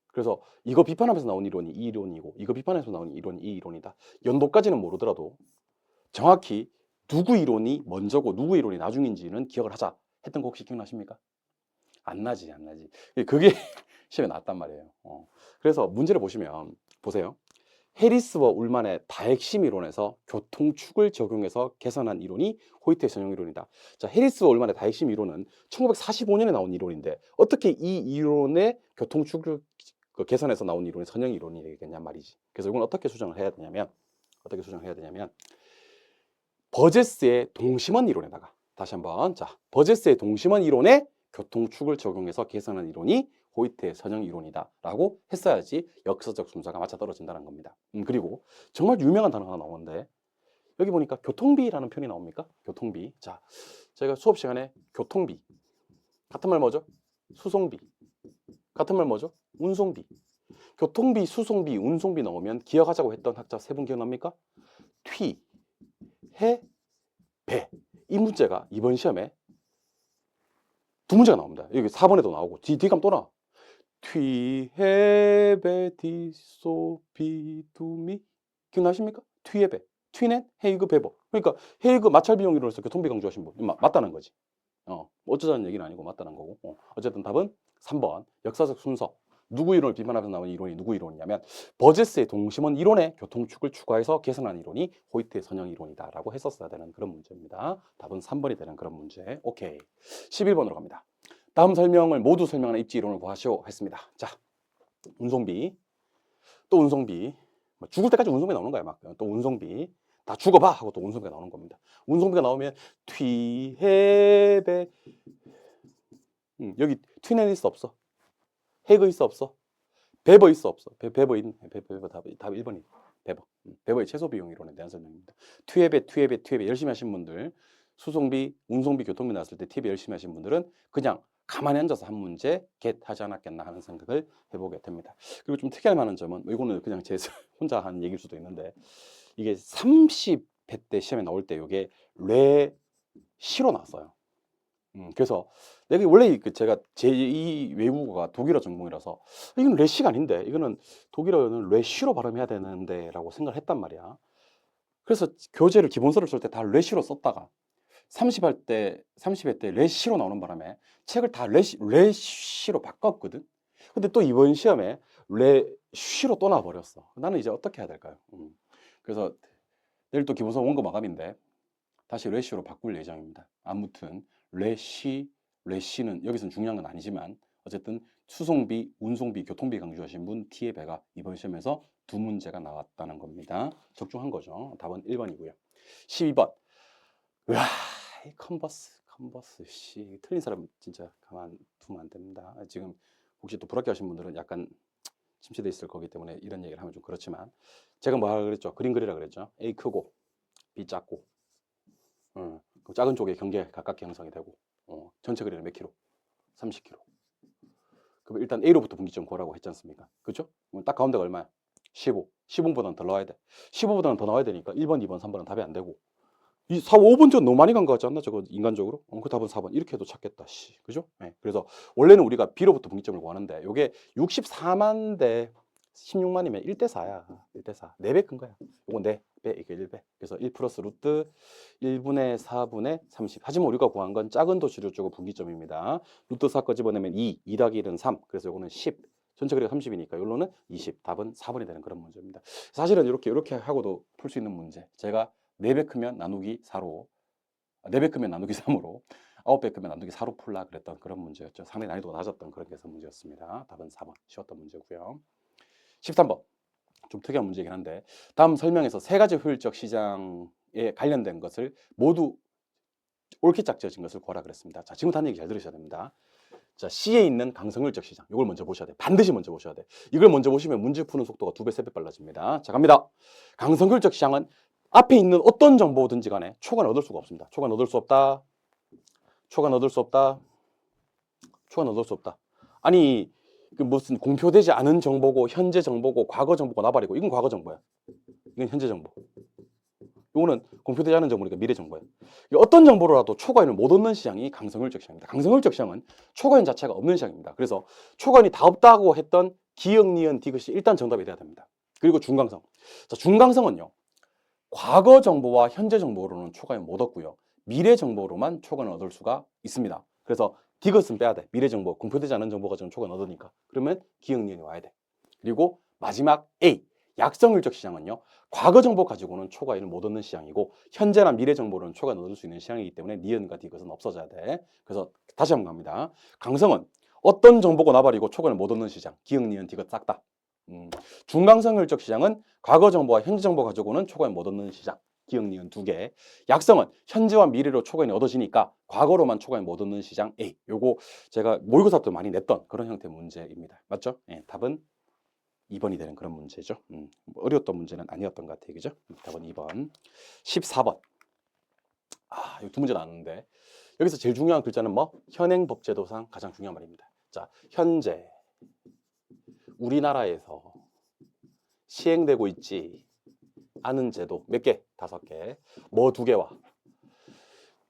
그래서 이거 비판하면서 나온 이론이 이 이론이고 이거 비판하면서 나온 이론이 이 이론이다. 연도까지는 모르더라도 정확히 누구 이론이 먼저고 누구 이론이 나중인지는 기억을 하자 했던 거 혹시 기억나십니까? 안 나지. 그게 시험에 나왔단 말이에요. 그래서 문제를 보시면 보세요. 해리스와 울만의 다핵심 이론에서 교통축을 적용해서 개선한 이론이 호이트의 선형 이론이다. 자, 해리스와 울만의 다핵심 이론은 1945년에 나온 이론인데 어떻게 이 이론의 교통축을 그 계산에서 나온 이론이 선형 이론이 되겠냐 말이지. 그래서 이건 어떻게 수정을 해야 되냐면 버제스의 동심원 이론에다가 다시 한번 버제스의 동심원 이론에 교통축을 적용해서 계산한 이론이 호이트의 선형 이론이다라고 했어야지 역사적 순서가 맞아떨어진다는 겁니다. 그리고 정말 유명한 단어가 하나 나오는데 여기 보니까 교통비라는 표현이 나옵니까? 교통비. 자, 제가 수업 시간에 교통비 같은 말 뭐죠? 수송비. 같은 말 뭐죠? 운송비. 교통비, 수송비, 운송비 나오면 기억하자고 했던 학자 세 분 기억납니까? 튀, 해, 배. 이 문제가 이번 시험에 두 문제가 나옵니다. 여기 4번에도 나오고 뒤 가면 또 나와. 튀, 해, 배, 디, 소, 비, 두, 미. 기억나십니까? 튀, 해, 배. 튀는 헤이그, 배버. 그러니까 헤이그 마찰 비용 이론에서 교통비 강조하신 분 맞다는 거지. 어쩌자는 얘기는 아니고 맞다는 거고. 어쨌든 답은 3번 역사적 순서. 누구 이론을 비판하면서 나온 이론이 누구 이론이냐면 버제스의 동심원 이론에 교통축을 추가해서 계산한 이론이 호이트의 선형 이론이다라고 했었어야 되는 그런 문제입니다. 답은 3번이 되는 그런 문제. 오케이. 11번으로 갑니다. 다음 설명을 모두 설명하는 입지 이론을 구하시오 했습니다. 자, 운송비. 또 운송비. 죽을 때까지 운송비 나오는 거야. 막. 또 운송비. 다 죽어봐 하고 또 운송비가 나오는 겁니다. 운송비가 나오면 튀, 해, 배. 여기 튀는 있어 없어? 해그 있어 없어? 배버 있어 없어? 배버 있는 배버 답 1번이 배버. 배버의 최소 비용 이론에 대한 설명입니다. 튀에배 열심히 하신 분들, 수송비, 운송비, 교통비 나왔을 때 튀에배 열심히 하신 분들은 그냥 가만히 앉아서 한 문제 겟 하지 않았겠나 하는 생각을 해보게 됩니다. 그리고 좀 특이할 만한 점은 이거는 그냥 제 혼자 한 얘기일 수도 있는데 이게 30회 때 시험에 나올 때 이게 시로 나왔어요. 그래서 내가 원래 제가 제2 외국어가 독일어 전공이라서 이건 레시가 아닌데 이거는 독일어는 레시로 발음해야 되는데 라고 생각을 했단 말이야. 그래서 교재를 기본서를 쓸 때 다 레시로 썼다가 30회 때 레시로 나오는 바람에 책을 다 레시로 바꿨거든. 근데 또 이번 시험에 레시로 또 나와버렸어. 나는 이제 어떻게 해야 될까요? 그래서 내일 또 기본서 원고 마감인데 다시 레시로 바꿀 예정입니다. 아무튼 레시는 여기서는 중요한 건 아니지만 어쨌든 수송비, 운송비, 교통비 강조하신 분 T의 배가 이번 시험에서 두 문제가 나왔다는 겁니다. 적중한 거죠. 답은 1번이고요. 12번. 으아, 이 컨버스 씨 틀린 사람 진짜 가만 두면 안 됩니다. 지금 혹시 또 불합격하신 분들은 약간 침체돼 있을 거기 때문에 이런 얘기를 하면 좀 그렇지만 제가 뭐 하라 그랬죠? 그림 그리라 그랬죠? A 크고 B 작고 그 작은 쪽에 경계 가깝게 형성이 되고 전체 거리는 몇 킬로? 30km. 그럼 일단 A로부터 분기점 구하라고 했지 않습니까? 그죠? 딱 가운데가 얼마야? 15. 15보다는 더 나와야 돼. 15보다는 더 나와야 되니까 1번, 2번, 3번은 답이 안 되고 이 4, 5번 전 너무 많이 간 거 같지 않나? 저거 인간적으로? 그 답은 4번. 이렇게 해도 찾겠다. 씨. 그죠? 네. 그래서 원래는 우리가 B로부터 분기점을 구하는데 요게 64만 대 16만이면 1대4야. 1대4. 4배 큰 거야. 요거 4배, 이게 1배. 그래서 1 플러스 루트 1분의 4분의 30. 하지만 우리가 구한 건 작은 도시를 주고 분기점입니다. 루트 4 거 집어내면 2 더하기 1은 3. 그래서 요거는 10. 전체 거리가 30이니까 요로는 20. 답은 4번이 되는 그런 문제입니다. 사실은 이렇게 하고도 풀 수 있는 문제. 제가 4배 크면 나누기 4로 4배 크면 나누기 3으로 9배 크면 나누기 4로 풀라 그랬던 그런 문제였죠. 상당히 난이도가 낮았던 그런 계산 문제였습니다. 답은 4번. 쉬웠던 문제고요. 13번. 좀 특이한 문제이긴 한데 다음 설명에서 세 가지 효율적 시장에 관련된 것을 모두 옳게 짝지어진 것을 구하라 그랬습니다. 자, 지금부터 한 얘기 잘 들으셔야 됩니다. 자, C에 있는 강성효율적 시장. 이걸 먼저 보셔야 돼. 반드시 먼저 보셔야 돼. 이걸 먼저 보시면 문제 푸는 속도가 2배, 3배 빨라집니다. 자, 갑니다. 강성효율적 시장은 앞에 있는 어떤 정보든지 간에 초과는 얻을 수가 없습니다. 초과는 얻을 수 없다. 초과는 얻을 수 없다. 초과는 얻을 수 없다. 아니, 그 무슨 공표되지 않은 정보고 현재 정보고 과거 정보가 나발이고 이건 과거 정보야. 이건 현재 정보. 이거는 공표되지 않은 정보니까 미래 정보예요. 어떤 정보로라도 초과인을 못 얻는 시장이 강성효율적 시장입니다. 강성효율적 시장은 초과인 자체가 없는 시장입니다. 그래서 초과인이 다 없다고 했던 기역, 니은, 디귿이 일단 정답이 돼야 됩니다. 그리고 중강성. 자, 중강성은요. 과거 정보와 현재 정보로는 초과인 못 얻고요. 미래 정보로만 초과는 얻을 수가 있습니다. 그래서 디귿은 빼야 돼. 미래 정보, 공표되지 않은 정보가 좀 초과는 얻으니까. 그러면 기역, 니은이 와야 돼. 그리고 마지막 A. 약성율적 시장은요. 과거 정보 가지고는 초과인을 못 얻는 시장이고 현재나 미래 정보로는 초과를 얻을 수 있는 시장이기 때문에 니은과 디귿은 없어져야 돼. 그래서 다시 한번 갑니다. 강성은 어떤 정보가 나발이고 초과를 못 얻는 시장. 기억, 니은, 디귿 싹 다. 중간성혈적 시장은 과거 정보와 현재 정보 가지고는 초과를 못 얻는 시장. 기억, 니은 두 개. 약성은 현재와 미래로 초과인이 얻어지니까 과거로만 초과인이 못 얻는 시장 A. 요거 제가 모의고사 때 많이 냈던 그런 형태의 문제입니다. 맞죠? 예, 답은 2번이 되는 그런 문제죠. 뭐 어려웠던 문제는 아니었던 것 같아요. 그죠? 답은 2번. 14번. 이 두 문제 나왔는데 여기서 제일 중요한 글자는 뭐? 현행법제도상 가장 중요한 말입니다. 자, 현재 우리나라에서 시행되고 있지 않은 제도 몇 개? 5개. 뭐 2개와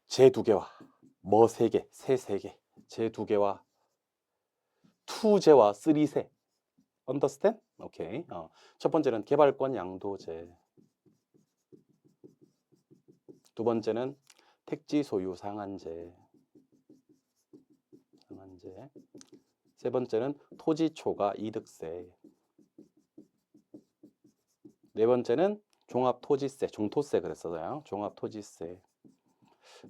제 2개와 뭐 3개, 세 3개. 제 2개와 2제와 3세. Understand? 오케이. 첫 번째는 개발권 양도제. 두 번째는 택지 소유 상한제. 세 번째는 토지 초과 이득세. 네 번째는 종합토지세, 종토세 그랬어요. 종합토지세.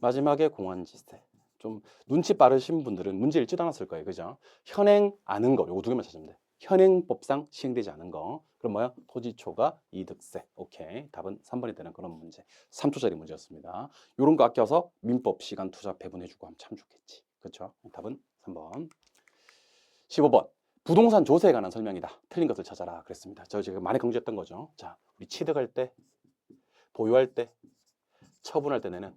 마지막에 공원지세. 좀 눈치 빠르신 분들은 문제 읽지도 않았을 거예요. 그죠? 현행 아는 거, 요거 2개만 찾으면 돼. 현행법상 시행되지 않은 거. 그럼 뭐야? 토지 초과 이득세. 오케이. 답은 3번이 되는 그런 문제. 3초짜리 문제였습니다. 요런 거 아껴서 민법 시간 투자 배분해주고 하면 참 좋겠지. 그렇죠? 답은 3번. 15번. 부동산 조세에 관한 설명이다. 틀린 것을 찾아라. 그랬습니다. 저 지금 많이 강조했던 거죠. 자, 우리 취득할 때, 보유할 때, 처분할 때 내는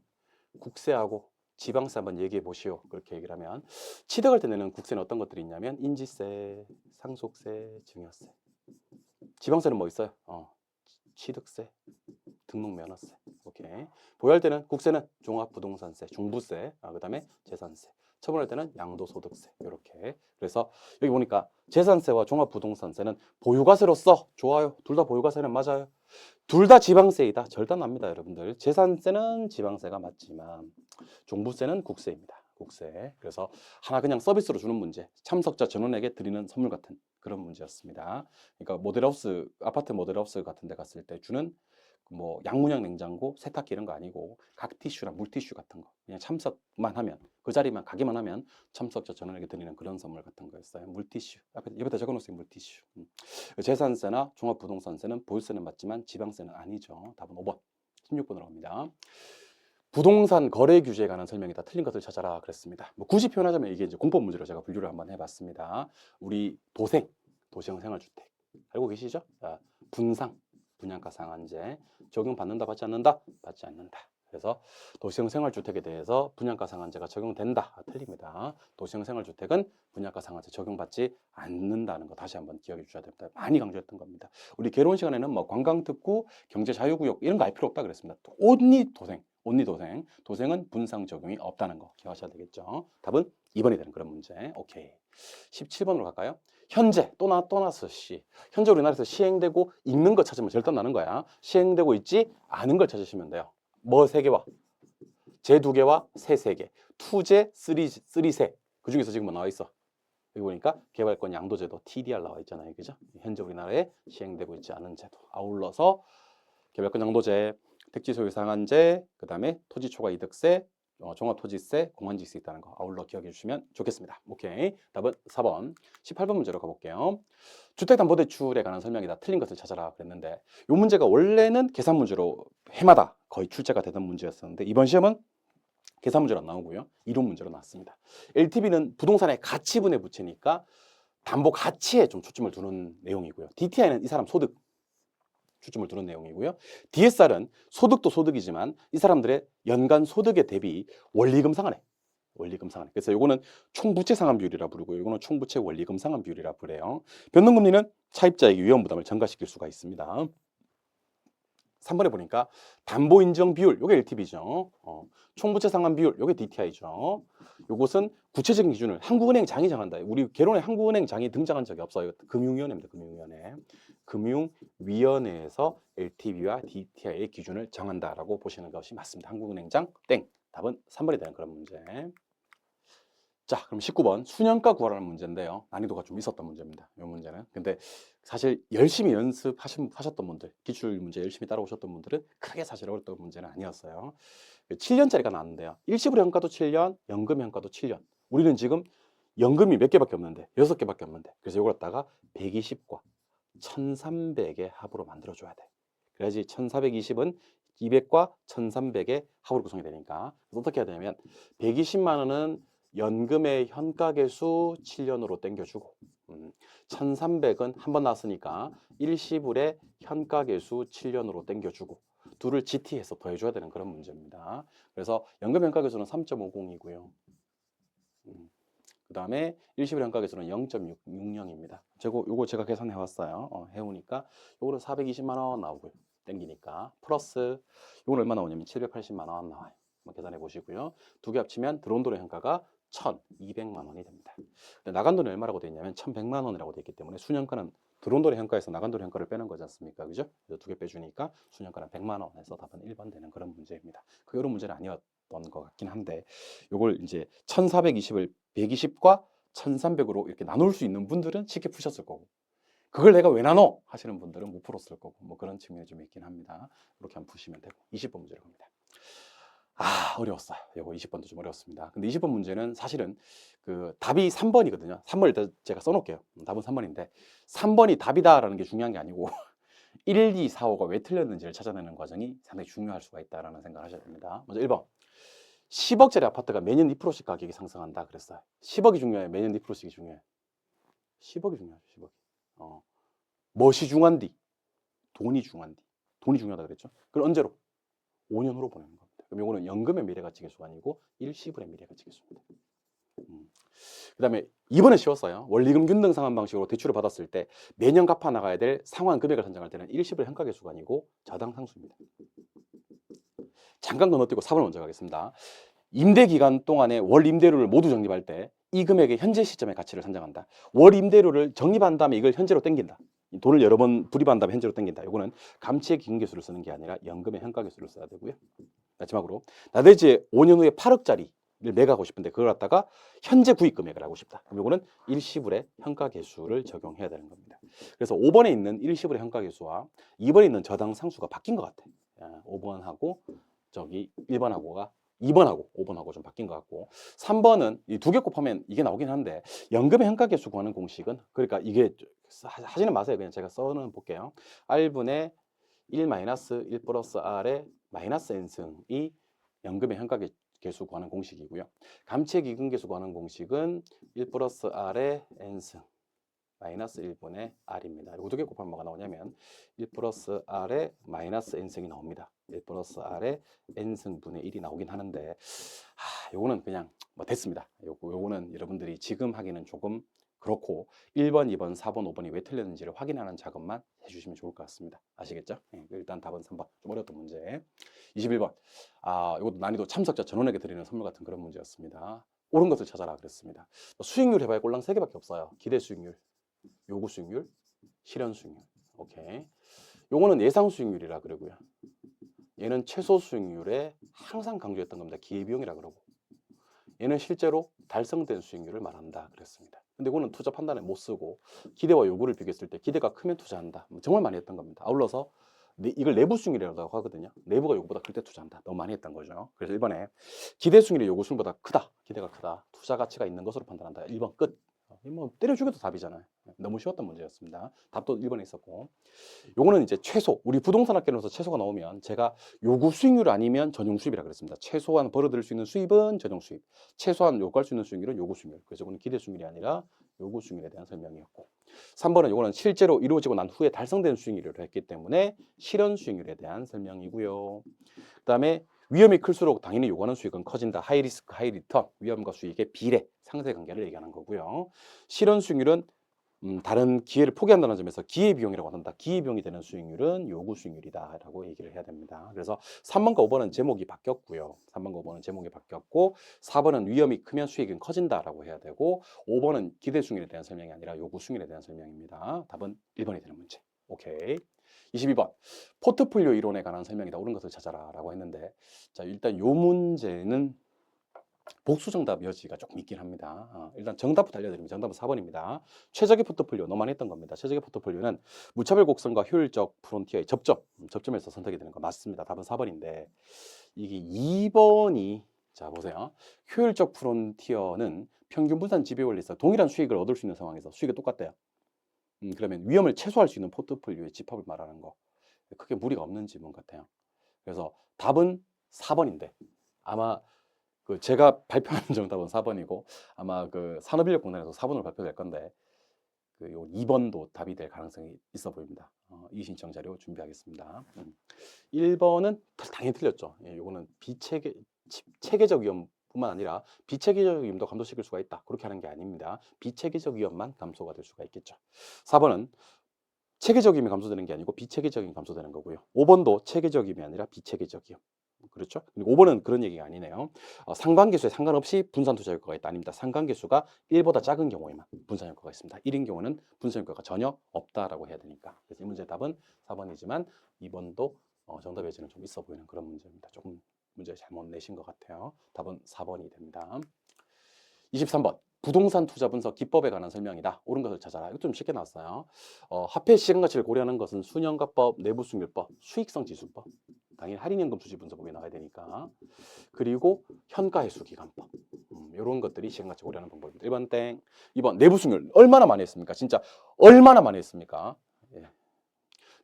국세하고 지방세 한번 얘기해 보시오. 그렇게 얘기를 하면 취득할 때 내는 국세는 어떤 것들이 있냐면 인지세, 상속세, 증여세. 지방세는 뭐 있어요? 취득세, 등록면허세. 오케이. 보유할 때는 국세는 종합부동산세, 종부세, 그다음에 재산세. 처분할 때는 양도소득세. 이렇게. 그래서 여기 보니까 재산세와 종합부동산세는 보유과세로서 좋아요. 둘 다 보유과세는 맞아요. 둘 다 지방세이다. 절단납니다, 여러분들. 재산세는 지방세가 맞지만 종부세는 국세입니다. 국세. 그래서 하나 그냥 서비스로 주는 문제. 참석자 전원에게 드리는 선물 같은 그런 문제였습니다. 그러니까 모델하우스, 아파트 모델하우스 같은 데 갔을 때 주는 뭐 양문형 냉장고, 세탁기 이런 거 아니고 각 티슈나 물티슈 같은 거 그냥 참석만 하면 그 자리만 가기만 하면 참석자 전원에게 드리는 그런 선물 같은 거였어요. 물티슈. 옆에다 적어놓으세요. 물티슈. 재산세나 종합부동산세는 보유세는 맞지만 지방세는 아니죠. 답은 5번. 16번으로 갑니다. 부동산 거래 규제에 관한 설명이다. 틀린 것을 찾아라 그랬습니다. 뭐 굳이 표현하자면 이게 이제 공법 문제로 제가 분류를 한번 해봤습니다. 우리 도시형 생활주택 알고 계시죠? 자, 분상, 분양가 상한제 적용받는다, 받지 않는다? 받지 않는다. 그래서 도시형 생활주택에 대해서 분양가 상한제가 적용된다. 틀립니다. 도시형 생활주택은 분양가 상한제 적용받지 않는다는 거 다시 한번 기억해 주셔야 됩니다. 많이 강조했던 겁니다. 우리 개론 시간에는 뭐 관광특구, 경제자유구역 이런 거 알 필요 없다 그랬습니다. 온리 도생. 도생은 분상 적용이 없다는 거 기억하셔야 되겠죠. 답은 2번이 되는 그런 문제. 오케이. 17번으로 갈까요? 현재 또나서 현재 우리나라에서 시행되고 있는 거 찾으면 절단 나는 거야. 시행되고 있지 않은 걸 찾으시면 돼요. 뭐 3개와 제 2개와 세 3개. 2제, 3세. 그 중에서 지금 뭐 나와 있어? 여기 보니까 개발권 양도제도 TDR 나와 있잖아요. 그죠? 현재 우리나라에 시행되고 있지 않은 제도. 아울러서 개발권 양도제, 택지 소유 상한제, 그다음에 토지 초과 이득세, 종합토지세, 공원지세 있다는 거 아울러 기억해 주시면 좋겠습니다. 오케이. 답은 4번. 18번 문제로 가볼게요. 주택담보대출에 관한 설명이다. 틀린 것을 찾아라 그랬는데 이 문제가 원래는 계산 문제로 해마다 거의 출제가 되던 문제였었는데 이번 시험은 계산 문제로 안 나오고요. 이론 문제로 나왔습니다. LTV는 부동산의 가치분에 붙이니까 담보 가치에 좀 초점을 두는 내용이고요. DTI는 이 사람 소득 초점을 두는 내용이고요. DSR은 소득도 소득이지만 이 사람들의 연간 소득에 대비 원리금 상환해. 그래서 요거는 총부채 상환 비율이라 부르고요. 요거는 총부채 원리금 상환 비율이라 부래요. 변동금리는 차입자에게 위험 부담을 전가시킬 수가 있습니다. 3번에 보니까 담보 인정 비율, 요게 LTV죠. 총부채 상환 비율, 요게 DTI죠. 요것은 구체적인 기준을 한국은행장이 정한다. 우리 개론에 한국은행장이 등장한 적이 없어요. 금융위원회입니다. 금융위원회에서 LTV와 DTI의 기준을 정한다라고 보시는 것이 맞습니다. 한국은행장 땡. 답은 3번이 되는 그런 문제. 자, 그럼 19번 수년가 구하라는 문제인데요. 난이도가 좀 있었던 문제입니다. 이 문제는. 근데 사실 열심히 연습하셨던 분들, 기출 문제 열심히 따라오셨던 분들은 크게 사실 어렵던 문제는 아니었어요. 7년짜리가 나왔는데요. 일시불 현가도 7년, 연금 현가도 7년. 우리는 지금 연금이 몇 개밖에 없는데 6개밖에 없는데 그래서 이걸 갖다가 120과 1300의 합으로 만들어줘야 돼. 그래야지 1420은 200과 1300의 합으로 구성이 되니까. 그래서 어떻게 해야 되냐면 120만 원은 연금의 현가계수 7년으로 땡겨주고 1300은 한 번 나왔으니까 일시불의 현가계수 7년으로 땡겨주고 둘을 GT해서 더해줘야 되는 그런 문제입니다. 그래서 연금 현가계수는 3.50이고요. 그 다음에 일시불 현가계수는 0.660입니다. 요거 제가 계산해 왔어요. 해오니까 요거는 420만 원 나오고요. 땡기니까 플러스 요건 얼마 나오냐면 780만 원 나와요. 한번 계산해 보시고요. 두 개 합치면 들어온 돈의 현가가 1,200만 원이 됩니다. 나간 돈이 얼마라고 되어 있냐면 1,100만 원이라고 되어 있기 때문에 수년가는 들어온 돈의 현가에서 나간 돈의 현가를 빼는 거지 않습니까? 그죠? 그래서 두 개 빼주니까 수년가는 100만 원에서 답은 1번 되는 그런 문제입니다. 그 이런 문제는 아니었던 것 같긴 한데 요걸 이제 1,420을 120과 1,300으로 이렇게 나눌 수 있는 분들은 쉽게 푸셨을 거고 그걸 내가 왜 나눠? 하시는 분들은 못 풀었을 거고 뭐 그런 측면이 좀 있긴 합니다. 이렇게 한번 푸시면 되고 20번 문제로 갑니다. 어려웠어요. 이거 20번도 좀 어려웠습니다. 근데 20번 문제는 사실은 그 답이 3번이거든요. 3번 일단 제가 써놓을게요. 답은 3번인데 3번이 답이다라는 게 중요한 게 아니고 1, 2, 4, 5가 왜 틀렸는지를 찾아내는 과정이 상당히 중요할 수가 있다라는 생각을 하셔야 됩니다. 먼저 1번 10억짜리 아파트가 매년 2%씩 가격이 상승한다 그랬어요. 10억이 중요해요. 매년 2%씩이 중요해요. 10억이 중요하죠. 10억이. 멋이 중요한디? 돈이 중요한디? 돈이 중요하다 그랬죠? 그럼 언제로? 5년 후로 보내는 겁니다. 그럼 이거는 연금의 미래가치계수가 아니고 일시불의 미래가치계수입니다. 그 다음에 2번은 쉬웠어요. 원리금 균등 상환 방식으로 대출을 받았을 때 매년 갚아 나가야 될 상환 금액을 산정할 때는 일시불의 현가계수가 아니고 저당 상수입니다. 잠깐 건너뛰고 4번 먼저 가겠습니다. 임대 기간 동안에 월 임대료를 모두 적립할 때 이 금액의 현재 시점의 가치를 산정한다. 월 임대료를 적립한 다음에 이걸 현재로 땡긴다. 돈을 여러 번 불입한 다음에 현재로 땡긴다. 이거는 감치의 기금계수를 쓰는 게 아니라 연금의 현가계수를 써야 되고요. 마지막으로 나대지 5년 후에 8억짜리를 매각하고 싶은데 그걸 갖다가 현재 구입 금액을 하고 싶다. 그럼 이거는 일시불의 현가계수를 적용해야 되는 겁니다. 그래서 5번에 있는 일시불의 현가계수와 2번에 있는 저당 상수가 바뀐 것 같아. 5번하고 저기 1번하고가 2번하고 5번하고 좀 바뀐 것 같고 3번은 이 두 개 곱하면 이게 나오긴 한데 연금의 현가계수 구하는 공식은 그러니까 이게 하지는 마세요. 그냥 제가 써는 볼게요. R분의 1-1 플러스 R의 마이너스 N승이 연금의 현가계수 구하는 공식이고요. 감치의 기금계수 구하는 공식은 1 플러스 R의 N승 마이너스 1분의 R입니다. 이거 두 개 곱하면 뭐가 나오냐면 1 플러스 R의 마이너스 N승이 나옵니다. 1 플러스 R의 N승분의 1이 나오긴 하는데 요거는 그냥 뭐 됐습니다. 요거는 여러분들이 지금 하기는 조금 그렇고 1번, 2번, 4번, 5번이 왜 틀렸는지를 확인하는 작업만 해주시면 좋을 것 같습니다. 아시겠죠? 일단 답은 3번. 좀 어려웠던 문제. 21번. 이것도 난이도 참석자 전원에게 드리는 선물 같은 그런 문제였습니다. 옳은 것을 찾아라 그랬습니다. 수익률 해봐야 꼴랑 3개밖에 없어요. 기대 수익률, 요구 수익률, 실현 수익률. 오케이. 요거는 예상 수익률이라 그러고요. 얘는 최소 수익률에 항상 강조했던 겁니다. 기회비용이라 그러고. 얘는 실제로 달성된 수익률을 말한다 그랬습니다. 근데 이거는 투자 판단에 못 쓰고 기대와 요구를 비교했을 때 기대가 크면 투자한다. 정말 많이 했던 겁니다. 아울러서 이걸 내부 수익률이라고 하거든요. 내부가 요구보다 클 때 투자한다. 너무 많이 했던 거죠. 그래서 1번에 기대 수익률이 요구 수익률보다 크다. 기대가 크다. 투자 가치가 있는 것으로 판단한다. 1번 끝. 뭐 때려 죽여도 답이잖아요. 너무 쉬웠던 문제였습니다. 답도 1번에 있었고 요거는 이제 최소 우리 부동산 학교에서 최소가 나오면 제가 요구 수익률 아니면 전용 수입이라 그랬습니다. 최소한 벌어들일 수 있는 수입은 전용 수입, 최소한 요구할 수 있는 수익률은 요구 수익률. 그래서 이거는 기대 수익률이 아니라 요구 수익률에 대한 설명이었고 3번은 요거는 실제로 이루어지고 난 후에 달성된 수익률을 했기 때문에 실현 수익률에 대한 설명이고요. 그 다음에 위험이 클수록 당연히 요구하는 수익은 커진다. 하이 리스크, 하이 리턴, 위험과 수익의 비례, 상쇄관계를 얘기하는 거고요. 실현 수익률은 다른 기회를 포기한다는 점에서 기회비용이라고 한다. 기회비용이 되는 수익률은 요구 수익률이다 라고 얘기를 해야 됩니다. 그래서 3번과 5번은 제목이 바뀌었고요. 3번과 5번은 제목이 바뀌었고 4번은 위험이 크면 수익은 커진다라고 해야 되고 5번은 기대 수익률에 대한 설명이 아니라 요구 수익률에 대한 설명입니다. 답은 1번이 되는 문제. 오케이. 22번 포트폴리오 이론에 관한 설명이다. 옳은 것을 찾아라 라고 했는데 자 일단 요 문제는 복수 정답 여지가 조금 있긴 합니다. 일단 정답부터 알려드리면 정답은 4번입니다. 최적의 포트폴리오 너만 했던 겁니다. 최적의 포트폴리오는 무차별 곡선과 효율적 프론티어의 접점에서 선택이 되는 거 맞습니다. 답은 4번인데 이게 2번이 자, 보세요. 효율적 프론티어는 평균 분산 지배 원리에서 동일한 수익을 얻을 수 있는 상황에서 수익이 똑같대요. 그러면 위험을 최소화할 수 있는 포트폴리오의 집합을 말하는 거. 크게 무리가 없는 질문 같아요. 그래서 답은 4번인데 아마 그 제가 발표하는 정답은 4번이고 아마 그 산업인력공단에서 4번으로 발표될 건데 그 요 2번도 답이 될 가능성이 있어 보입니다. 이 신청 자료 준비하겠습니다. 1번은 당연히 틀렸죠. 예, 요거는 체계적 위험뿐만 아니라 비체계적 위험도 감소시킬 수가 있다. 그렇게 하는 게 아닙니다. 비체계적 위험만 감소가 될 수가 있겠죠. 4번은 체계적 위험이 감소되는 게 아니고 비체계적 위험이 감소되는 거고요. 5번도 체계적 위험이 아니라 비체계적 위험. 그렇죠? 그리고 5번은 그런 얘기가 아니네요. 상관계수에 상관없이 분산 투자 효과가 있다. 아닙니다. 상관계수가 1보다 작은 경우에만 분산 효과가 있습니다. 1인 경우는 분산 효과가 전혀 없다라고 해야 되니까. 그래서 이 문제 답은 4번이지만 2번도 정답 여지는 좀 있어 보이는 그런 문제입니다. 조금 문제 잘못 내신 것 같아요. 답은 4번이 됩니다. 23번. 부동산 투자 분석 기법에 관한 설명이다. 옳은 것을 찾아라. 이거 좀 쉽게 나왔어요. 화폐 시간 가치를 고려하는 것은 순현가법, 내부수익률법, 수익성 지수법. 당연히 할인연금 수지 분석법이 나와야 되니까. 그리고 현가회수기간법. 이런 것들이 시간 가치 고려하는 방법입니다. 1번 땡. 2번 내부수익률. 얼마나 많이 했습니까? 진짜 얼마나 많이 했습니까? 예.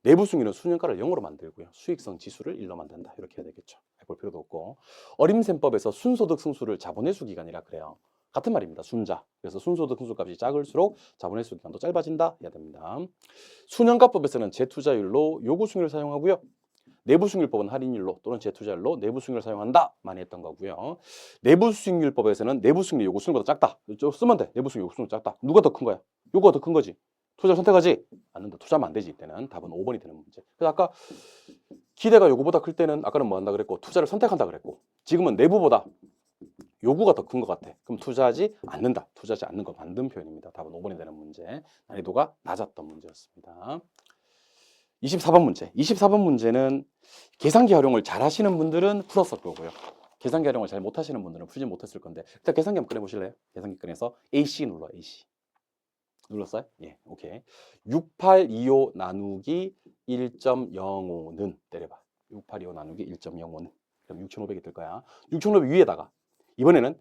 내부수익률은 순현가를 0으로 만들고요. 수익성 지수를 1로 만든다. 이렇게 해야 되겠죠. 해볼 필요도 없고. 어림셈법에서 순소득 승수를 자본회수 기간이라 그래요. 같은 말입니다. 순자. 그래서 순소득 승수값이 작을수록 자본회수 기간도 짧아진다 해야 됩니다. 순현가법에서는 재투자율로 요구수익률을 사용하고요. 내부수익률법은 할인율로 또는 재투자율로 내부수익률을 사용한다 많이 했던 거고요. 내부수익률법에서는 내부수익률 요구수익률보다 작다. 쓰면 돼. 내부수익률 요구수익률 작다. 누가 더 큰 거야? 요거가 더 큰 거지. 투자 선택하지 않는다. 투자하면 안 되지. 이때는 답은 5번이 되는 문제. 그래서 아까 기대가 요구보다 클 때는 아까는 뭐 한다 그랬고 투자를 선택한다 그랬고 지금은 내부보다 요구가 더 큰 것 같아. 그럼 투자하지 않는다. 투자하지 않는 거 만든 표현입니다. 답은 5번이 되는 문제. 난이도가 낮았던 문제였습니다. 24번 문제. 24번 문제는 계산기 활용을 잘 하시는 분들은 풀었을 거고요. 계산기 활용을 잘 못하시는 분들은 풀지 못했을 건데 일단 계산기 한번 꺼내보실래요? 계산기 꺼내서 AC 눌러. AC. 눌렀어요? 예, 오케이. 6825 나누기 1.05는 때려봐. 6825 나누기 1.05는 그럼 6500이 될 거야. 6500 위에다가 이번에는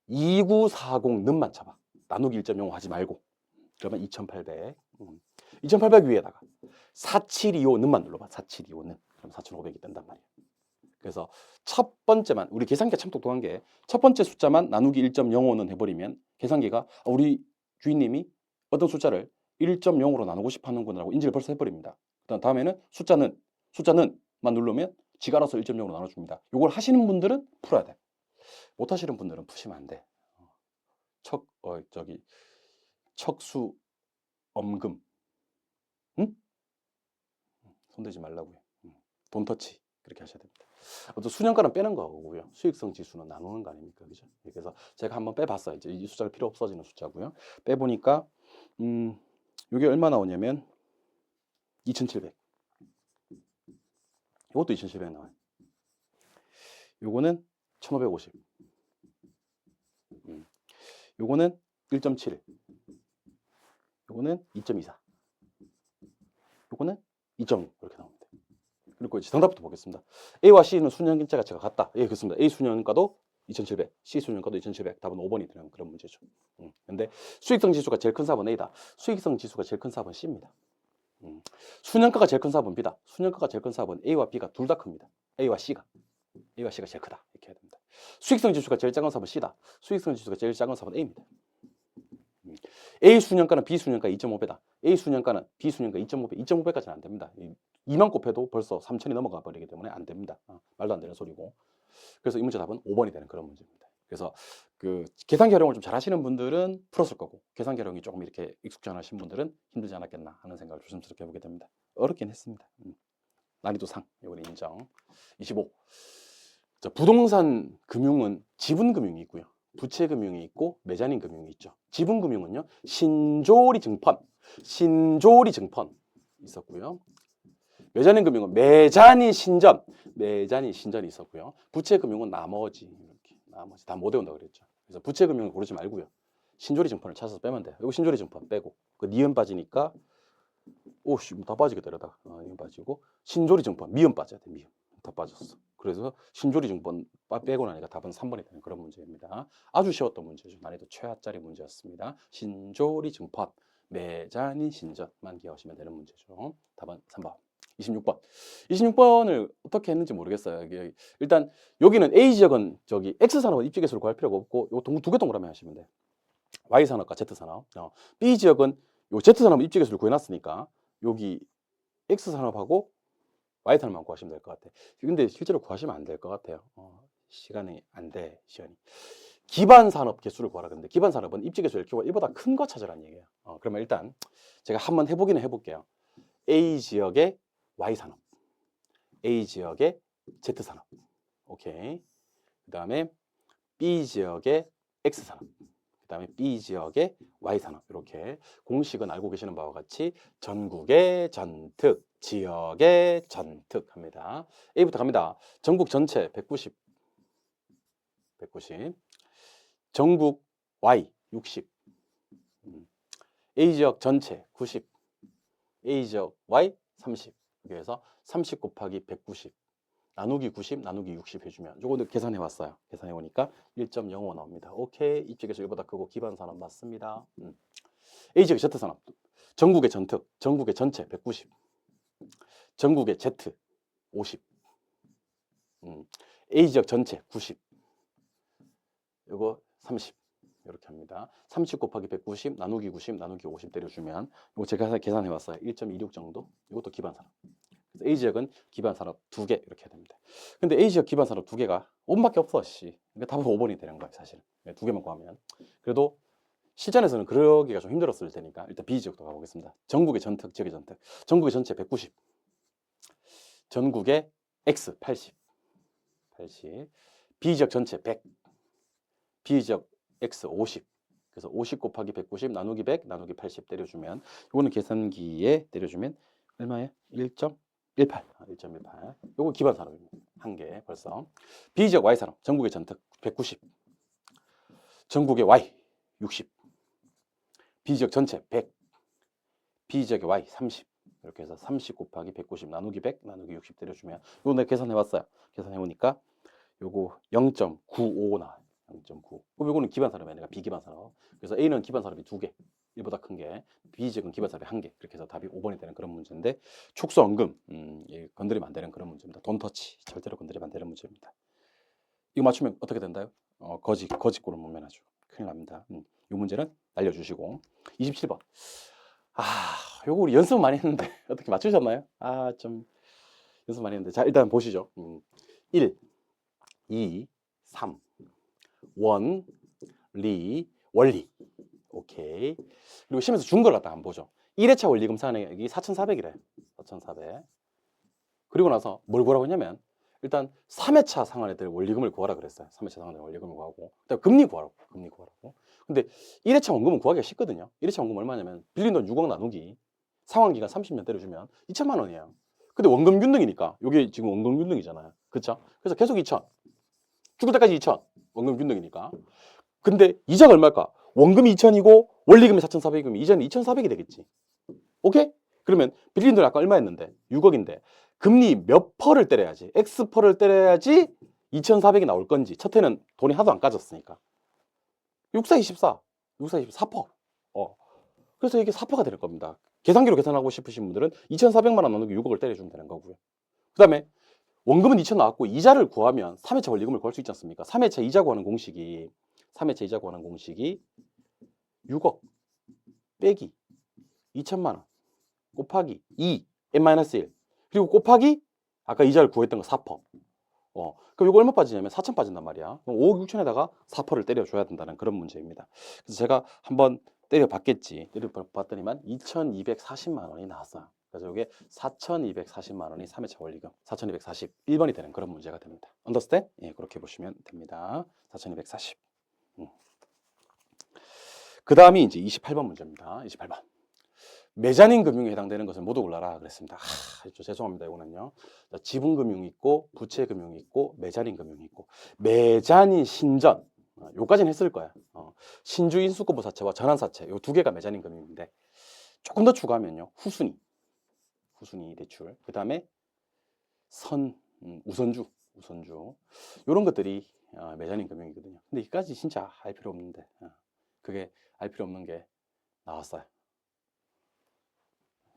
2940는만 쳐봐. 나누기 1.05 하지 말고. 그러면 2800. 2800 위에다가 4725는만 눌러봐. 4725는. 그럼 4500이 뜬단 말이야. 그래서 첫 번째만, 우리 계산기가 참 똑똑한 게 첫 번째 숫자만 나누기 1.05는 해버리면 계산기가 우리 주인님이 어떤 숫자를 1.0으로 나누고 싶어 하는구나라고 인지를 벌써 해버립니다. 다음에는 숫자는만 누르면 지가 알아서 1.0으로 나눠줍니다. 이걸 하시는 분들은 풀어야 돼. 못 하시는 분들은 푸시면 안 돼. 척수 엄금. 응? 손대지 말라고요. 돈터치. 그렇게 하셔야 됩니다. 또 수년가는 빼는 거고요. 수익성 지수는 나누는 거 아닙니까? 그죠? 그래서 제가 한번 빼봤어요. 이제 이 숫자가 필요 없어지는 숫자고요. 빼보니까 이게 얼마 나오냐면 2,700. 이것도 2,700 나와요. 요거는 1,550. 요거는 1.7. 요거는 2.24. 요거는 2.5 이렇게 나옵니다. 그리고 이제 정답부터 보겠습니다. A와 C는 수년기차 가치가 같다. 예, 그렇습니다. A 수년가도 2,700, C 수년가도 2,700. 답은 5번이 되는 그런 문제죠. 근데 수익성 지수가 제일 큰 사업은 A다. 수익성 지수가 제일 큰 사업은 C입니다. 수년가가 제일 큰 사업은 B다. 수년가가 제일 큰 사업은 A와 B가 둘 다 큽니다. A와 C가 제일 크다. 이렇게 해야 됩니다. 수익성 지수가 제일 작은 사업은 C다. 수익성 지수가 제일 작은 사업은 A입니다. A 수년가는 B 수년가 2.5배다. A 수년가는 B 수년가 2.5배, 2.5배까지는 안 됩니다. 2만 곱해도 벌써 3천이 넘어가 버리기 때문에 안 됩니다. 말도 안 되는 소리고. 그래서 이 문제 답은 5번이 되는 그런 문제입니다. 그래서 그 계산기 활용을 좀 잘 하시는 분들은 풀었을 거고 계산기 활용이 조금 이렇게 익숙지 않으신 분들은 힘들지 않았겠나 하는 생각을 조심스럽게 해보게 됩니다. 어렵긴 했습니다. 난이도 상, 이거는 인정. 25. 자, 부동산 금융은 지분금융이 있고요. 부채금융이 있고 메자닌 금융이 있죠. 지분금융은요. 신조리 증펀 있었고요. 메자닌 금융은 매자닌 신전이 있었고요. 부채금융은 나머지 다 못 외운다 그랬죠. 그래서 부채금융을 고르지 말고요. 신조리 증펀을 찾아서 빼면 돼요. 이거 신조리 증펀 빼고 그 니은 빠지니까 오씨 다 빠지게 되려다 니은 빠지고 신조리 증펀 미음 빠져야 돼. 미음 다 빠졌어. 그래서 신조리 증권 빼고 나니까 답은 3번이 되는 그런 문제입니다. 아주 쉬웠던 문제죠. 난이도 최하짜리 문제였습니다. 신조리 증권, 매자닌 신전만 기억하시면 되는 문제죠. 답은 3번. 26번. 26번을 어떻게 했는지 모르겠어요. 일단 여기는 A 지역은 저기 X 산업은 입지 개수를 구할 필요가 없고 요 두 개 동그라미 하시면 돼. Y 산업과 Z 산업. B 지역은 요 Z 산업 입지 개수를 구해놨으니까 여기 X 산업하고 Y 산업만 구하시면 될 것 같아. 근데 실제로 구하시면 안 될 것 같아요. 시간이 안 돼, 시간이. 기반 산업 개수를 구하라 그러는데 기반 산업은 입지 개수 LQ가 1보다 큰 거 찾으라는 얘기예요. 그러면 일단 제가 한번 해보기는 해볼게요. A 지역의 Y 산업, A 지역의 Z 산업, 오케이. 그 다음에 B 지역의 X 산업, 그 다음에 B 지역의 Y 산업. 이렇게 공식은 알고 계시는 바와 같이 전국의 전특, 지역의 전특 합니다. A부터 갑니다. 전국 전체 190, 190. 전국 Y 60, A 지역 전체 90, A 지역 Y 30. 그래서 30 곱하기 190 나누기 90 나누기 60 해주면 요거는 계산해 왔어요. 계산해 보니까 1.05 나옵니다. 오케이. 입지에서 1보다 크고 기반 산업 맞습니다. A 지역 Z 산업 전국의 전특, 전국의 전체 190, 전국의 Z 50, A 지역 전체 90, 요거 30 이렇게 합니다. 30 곱하기 190 나누기 90 나누기 50 때려주면 이거 제가 계산해 왔어요. 1.26 정도. 이것도 기반 산업. A 지역은 기반 산업 2개 이렇게 해야 됩니다. 근데 A 지역 기반 산업 2개가 5번밖에 없어. 그러니까 답은 5번이 되는 거예요, 사실. 2개만 구하면. 그래도 실전에서는 그러기가 좀 힘들었을 테니까 일단 B 지역도 가보겠습니다. 전국의 전특, 지역의 전특. 전국의 전체 190. 전국의 X 80. 80. B 지역 전체 100. B 지역 X 50. 그래서 50 곱하기 190 나누기 100 나누기 80 때려주면 이거는 계산기에 때려주면 얼마예요? 1.18. 1.18. 요거 기반 산업입니다. 한 개 벌써. B 지역 Y 산업 전국의 전특 190. 전국의 Y 60. B 지역 전체 100. B 지역의 Y 30. 이렇게 해서 30 곱하기 190 나누기 100 나누기 60 때려주면 요거 내가 계산해 봤어요. 계산해 보니까 요거 0.95 나와요. 0.9. 그럼 이거는 기반 산업이야. 내가 비기반 산업. 그래서 A는 기반 산업이 2개. 1보다 큰 게. B 지역은 기반 산업이 1개. 그렇게 해서 답이 5번이 되는 그런 문제인데 촉수 언금 건드리면 안 되는 그런 문제입니다. 돈 터치. 절대로 건드리면 안 되는 문제입니다. 이거 맞추면 어떻게 된다요? 거짓골은 못 면하죠. 큰일 납니다. 이 문제는 날려주시고 27번. 요거 우리 연습 많이 했는데 어떻게 맞추셨나요? 좀 연습 많이 했는데 자 일단 보시죠. 1, 2, 3 원, 리, 원리. 오케이. 그리고 시험에서 준 걸 갖다 한번 보죠. 1회차 원리금 상환액이 4,400이래. 4,400. 그리고 나서 뭘 구하라고 했냐면 일단 3회차 상환액들 원리금을 구하라 그랬어요. 3회차 상환액 원리금을 구하고 그다음에 금리 구하라고. 금리 구하라고. 근데 1회차 원금은 구하기가 쉽거든요. 1회차 원금 얼마냐면 빌린 돈 6억 나누기 상환기간 30년 때려주면 2천만 원이에요. 근데 원금 균등이니까 이게 지금 원금 균등이잖아요. 그렇죠? 그래서 계속 2천. 죽을 때까지 2천. 원금 균등이니까. 근데 이자가 얼마일까? 원금이 2천이고 원리금이 4,400이면 이자는 2,400이 되겠지. 오케이? 그러면 빌린 돈 아까 얼마였는데? 6억인데 금리 몇 퍼를 때려야지? X퍼를 때려야지 2,400이 나올 건지. 첫 해는 돈이 하도 안 까졌으니까. 6, 4, 24. 6, 4, 24. 4퍼. 그래서 이게 4퍼가 될 겁니다. 계산기로 계산하고 싶으신 분들은 2,400만 원 나누기 6억을 때려주면 되는 거고요. 그 다음에 원금은 2천 나왔고 이자를 구하면 3회차 원리금을 구할 수 있지 않습니까? 3회차 이자 구하는 공식이 3회차 이자 구하는 공식이 6억 빼기 2천만 원 곱하기 2 n-1 그리고 곱하기 아까 이자를 구했던 거 4퍼. 그럼 이거 얼마 빠지냐면 4천 빠진단 말이야. 그럼 5억 6천에다가 4퍼를 때려줘야 된다는 그런 문제입니다. 그래서 제가 한번 때려봤겠지. 때려봤더니만 2,240만 원이 나왔어요. 그래서 이게 4,240만 원이 3회차 원리금 4,240 1번이 되는 그런 문제가 됩니다. 언더스탠? 예, 그렇게 보시면 됩니다. 4,240. 그 다음이 이제 28번 문제입니다. 28번. 매자닌 금융에 해당되는 것을 모두 골라라 그랬습니다. 죄송합니다. 이거는요. 지분금융이 있고 부채금융이 있고 매자닌 금융이 있고 매자닌 신전 요까지는 했을 거야. 신주 인수권부 사채와 전환사채 요 두 개가 매자닌 금융인데 조금 더 추가하면요. 후순위 대출 그 다음에 우선주 우선주. 이런 것들이 메자닌 금융이거든요. 근데 이까지 진짜 알 필요 없는데 그게 알 필요 없는 게 나왔어요.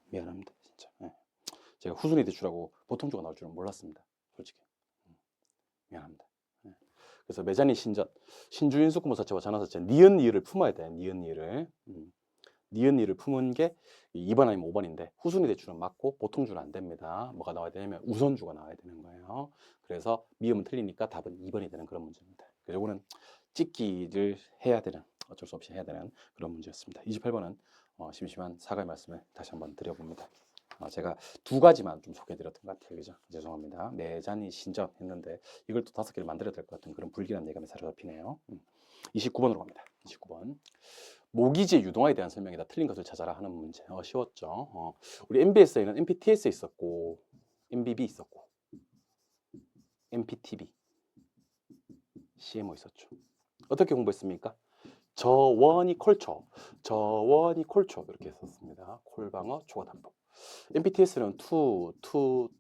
미안합니다, 진짜. 예. 제가 후순위 대출하고 보통주가 나올 줄은 몰랐습니다, 솔직히. 미안합니다. 예. 그래서 메자닌 신전, 신주인 수구모 사채와 전환사채, 니은 니을을 품어야 돼. 니은 니을을. 니은 니을 품은 게 2번 아니면 5번인데 후순위 대출은 맞고 보통주는 안 됩니다. 뭐가 나와야 되냐면 우선주가 나와야 되는 거예요. 그래서 미음은 틀리니까 답은 2번이 되는 그런 문제입니다. 그래서 이거는 찍기를 해야 되는, 어쩔 수 없이 해야 되는 그런 문제였습니다. 28번은 심심한 사과의 말씀을 다시 한번 드려봅니다. 제가 두 가지만 좀 소개해드렸던 것 같아요. 그죠? 죄송합니다. 메자닌 신전 했는데 이걸 또 5개를 만들어야 될 것 같은 그런 불길한 예감이 사로잡히네요. 29번으로 갑니다. 29번. 모기지 유동화에 대한 설명이다. 틀린 것을 찾아라 하는 문제. 쉬웠죠. 우리 MBS에는 MPTS 있었고 MBB 있었고 MPTB, CMO 있었죠. 어떻게 공부했습니까? 저원이 콜초, 저원이 콜초 이렇게 했었습니다. 콜방어 초과단법. MPTS는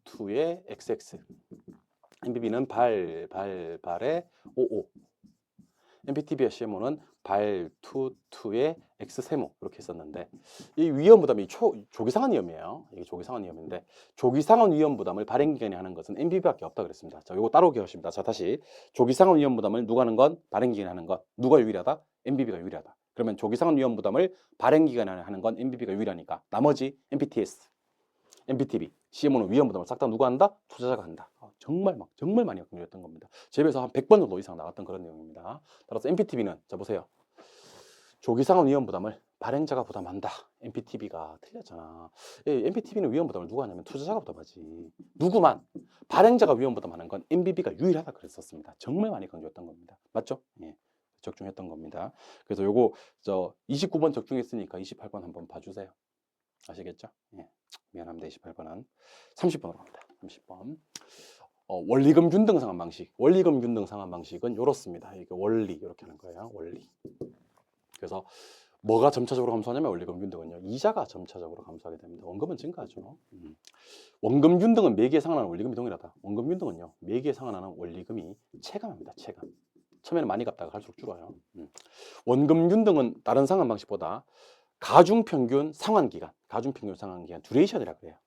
투의 XX, MBB는 발의 OO, MPTB와 CMO는 투의 X세모 이렇게 했었는데 이 위험 부담이 조기상환 위험이에요. 이게 조기상환 위험인데 조기상환 위험 부담을 발행기관이 하는 것은 MBB밖에 없다 그랬습니다. 자, 이거 따로 기억하십니다. 자, 다시 조기상환 위험 부담을 누가 하는 건 발행기관이 하는 것. 누가 유일하다? MBB가 유일하다. 그러면 조기상환 위험 부담을 발행기관이 하는 건 MBB가 유일하니까 나머지 MPTS, MPTB, CMO는 위험 부담을 싹 다 누가 한다? 투자자가 한다. 정말 많이 강조했던 겁니다. 제비에서 한 100번 정도 이상 나왔던 그런 내용입니다. 따라서 MPTB는 자 보세요. 조기상환 위험 부담을 발행자가 부담한다. MPTB가 틀렸잖아. MPTB는 위험 부담을 누가 하냐면 투자자가 부담하지. 누구만 발행자가 위험 부담하는 건 MBB가 유일하다 그랬었습니다. 정말 많이 강조했던 겁니다. 맞죠? 예. 적중했던 겁니다. 그래서 요거 29번 적중했으니까 28번 한번 봐주세요. 아시겠죠? 예. 미안합니다. 28번은 30번으로 갑니다. 30번. 원리금 균등 상환 방식. 원리금 균등 상환 방식은 이렇습니다. 이게 원리 이렇게 하는 거예요. 원리. 그래서 뭐가 점차적으로 감소하냐면 원리금 균등은요. 이자가 점차적으로 감소하게 됩니다. 원금은 증가하죠. 원금 균등은 매기에 상환하는 원리금이 동일하다. 원금 균등은요. 매기에 상환하는 원리금이 체감합니다. 체감. 처음에는 많이 갚다가 갈수록 줄어요. 원금 균등은 다른 상환 방식보다 가중평균 상환기간, 듀레이션이라고 그래요.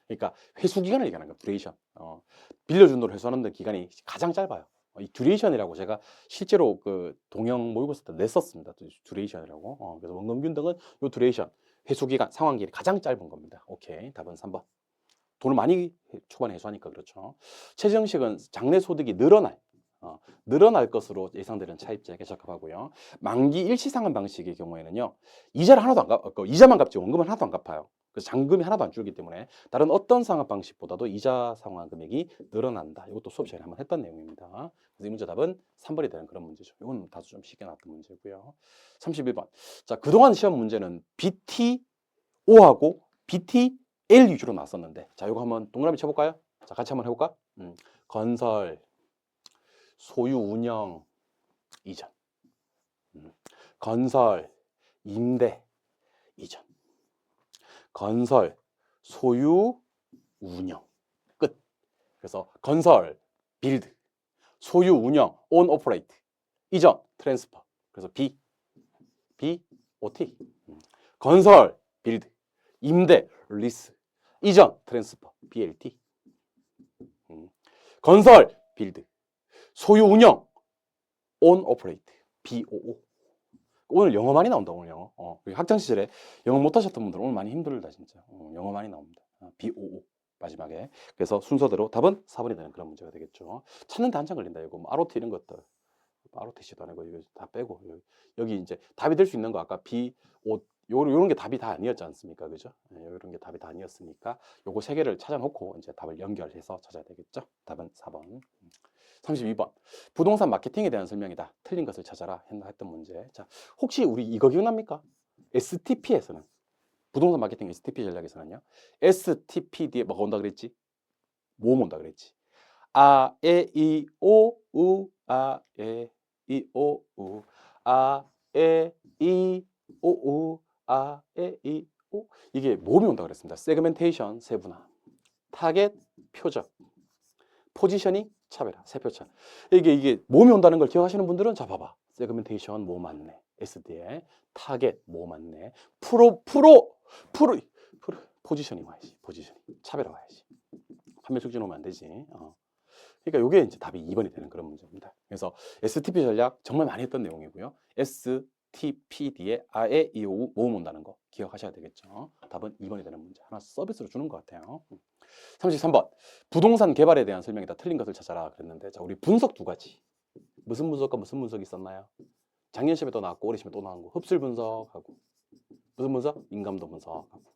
그러니까 회수기간을 얘기하는 거예요. 듀레이션. 빌려준 돈을 회수하는 기간이 가장 짧아요. 이 듀레이션이라고 제가 실제로 그 동영 모의고사 때 냈었습니다. 듀레이션이라고. 그래서 원금 균등은 이 듀레이션, 회수기간, 상환기간이 가장 짧은 겁니다. 오케이. 답은 3번. 돈을 많이 초반에 회수하니까 그렇죠. 최저형식은 장래 소득이 늘어날 것으로 예상되는 차입자에게 적합하고요. 만기 일시상환 방식의 경우에는요, 이자를 하나도 안 갚고 이자만 갚지 원금은 하나도 안 갚아요. 그래서 잔금이 하나도 안 줄기 때문에 다른 어떤 상환 방식보다도 이자 상환 금액이 늘어난다. 이것도 수업 시간에 한번 했던 내용입니다. 그래서 이 문제 답은 3번이 되는 그런 문제죠. 이건 다소 좀 쉽게 나왔던 문제고요. 31번. 자, 그동안 시험 문제는 BT5하고 BTL 위주로 나왔었는데, 자, 이거 한번 동그라미 쳐볼까요? 자, 같이 한번 해볼까? 건설, 소유 운영 이전, 건설, 임대 이전, 건설, 소유 운영 끝. 그래서 건설, 빌드, 소유 운영, 온 오퍼레이트, 이전, 트랜스퍼. 그래서 BOT. 건설, 빌드, 임대, 리스, 이전, 트랜스퍼, BLT. 건설, 빌드, 소유 운영, 온 오퍼레이트, BOO. 오늘 영어 많이 나온다. 오늘 영어. 학창 시절에 영어 못하셨던 분들 오늘 많이 힘들다 진짜. 영어 많이 나옵니다. BOO 마지막에. 그래서 순서대로 답은 4번이 되는 그런 문제가 되겠죠. 찾는데 한참 걸린다. 이거 뭐 ROT 이런 것들, ROTC도 아니고 이거 다 빼고 여기 이제 답이 될 수 있는 거 아까 BO 요런 게 답이 다 아니었지 않습니까? 그죠? 요런 게 답이 다 아니었으니까 요거 세 개를 찾아놓고 이제 답을 연결해서 찾아야 되겠죠. 답은 4번. 32번. 부동산 마케팅에 대한 설명이다. 틀린 것을 찾아라 했던 문제. 자, 혹시 우리 이거 기억납니까? STP에서는 부동산 마케팅 STP 전략에서는요. STP 뒤에 뭐가 온다 그랬지? 모음 온다 그랬지? 아, 에, 이, 오, 우, 아, 에, 이, 오, 우, 아, 에, 이, 오, 우, 아, 에, 이, 오. 이게 모음이 온다 그랬습니다. 세그멘테이션 세분화, 타겟 표적, 포지셔닝 차별화. 세표차. 이게 모음이 온다는 걸 기억하시는 분들은 자 봐봐. 세그멘테이션 뭐 맞네. SD에 타겟 뭐 맞네. 프로 포지셔닝 와야지. 포지셔닝. 차별화 와야지. 판매 촉진 오면 안 되지. 그러니까 요게 이제 답이 2번이 되는 그런 문제입니다. 그래서 STP 전략 정말 많이 했던 내용이고요. STPD에 아에 이오 모음 온다는 거 기억하셔야 되겠죠. 답은 2번이 되는 문제. 하나 서비스로 주는 것 같아요. 33번. 부동산 개발에 대한 설명이다. 틀린 것을 찾아라 그랬는데 자, 우리 분석 두 가지. 무슨 분석과 무슨 분석이 있었나요? 작년 시험에 또 나왔고 올해 시험에 또 나온 거. 흡술 분석하고 무슨 분석? 민감도 분석하고.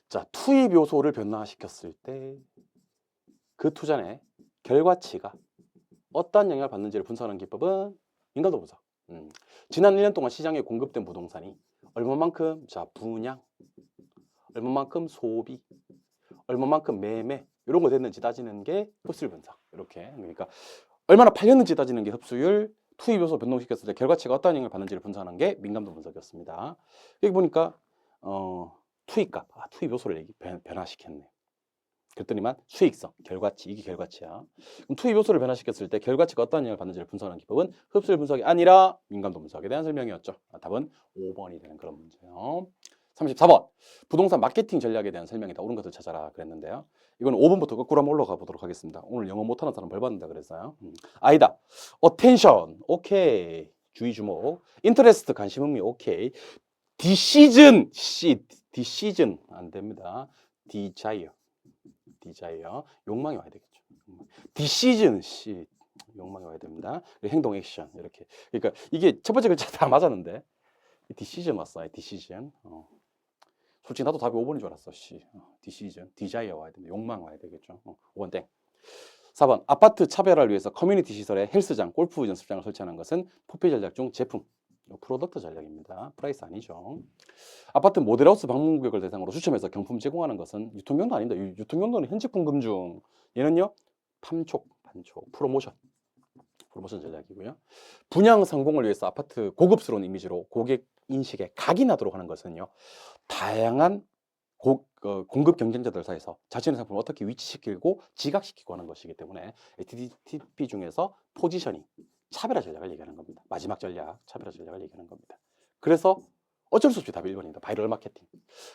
자, 투입 요소를 변화시켰을 때 그 투자의 결과치가 어떠한 영향을 받는지를 분석하는 기법은 민감도 분석. 지난 1년 동안 시장에 공급된 부동산이 얼마만큼 자 분양, 얼마만큼 소비, 얼마만큼 매매 이런 거 됐는지 따지는 게 흡수율 분석. 이렇게 그러니까 얼마나 팔렸는지 따지는 게 흡수율, 투입 요소 변동시켰을 때 결과치가 어떠한 영향을 받는지를 분석하는 게 민감도 분석이었습니다. 여기 보니까 투입값, 투입 요소를 변화시켰네. 그랬더니만 수익성, 결과치, 이게 결과치야. 그럼 투입 요소를 변화시켰을 때 결과치가 어떤 영향을 받는지를 분석하는 기법은 흡수율 분석이 아니라 민감도 분석에 대한 설명이었죠. 답은 5번이 되는 그런 문제예요. 34번. 부동산 마케팅 전략에 대한 설명이다. 옳은 것을 찾아라 그랬는데요. 이건 5번부터 거꾸로 한번 올라가 보도록 하겠습니다. 오늘 영어 못하는 사람 벌 받는다 그랬어요. 아니다. attention. 오케이. 주의 주목. interest 관심 흥미. 오케이. decision. decision 안 됩니다. desire. 욕망이 와야 되겠죠. decision 욕망이 와야 됩니다. 행동 액션 이렇게. 그러니까 이게 첫 번째 글자 다 맞았는데 decision 왔어요. decision. 솔직히 나도 답이 5번인 줄 알았어. decision, desire 와야 됩니다. 욕망 와야 되겠죠. 5번 땡. 4번 아파트 차별화를 위해서 커뮤니티 시설에 헬스장, 골프 연습장을 설치하는 것은 포피 전략 중 제품. 프로덕트 전략입니다. 프라이스 아니죠. 아파트 모델하우스 방문 고객을 대상으로 추첨해서 경품 제공하는 것은 유통용도 아닙니다. 유통용도는 현직 공급 중. 얘는요. 반촉, 프로모션 전략이고요. 분양 성공을 위해서 아파트 고급스러운 이미지로 고객 인식에 각인하도록 하는 것은요. 다양한 공급 경쟁자들 사이에서 자신의 상품을 어떻게 위치시키고 지각시키고 하는 것이기 때문에 TTP 중에서 포지셔닝, 차별화 전략을 얘기하는 겁니다. 마지막 전략, 차별화 전략을 얘기하는 겁니다. 그래서 어쩔 수 없이 답이 1번입니다. 바이럴 마케팅.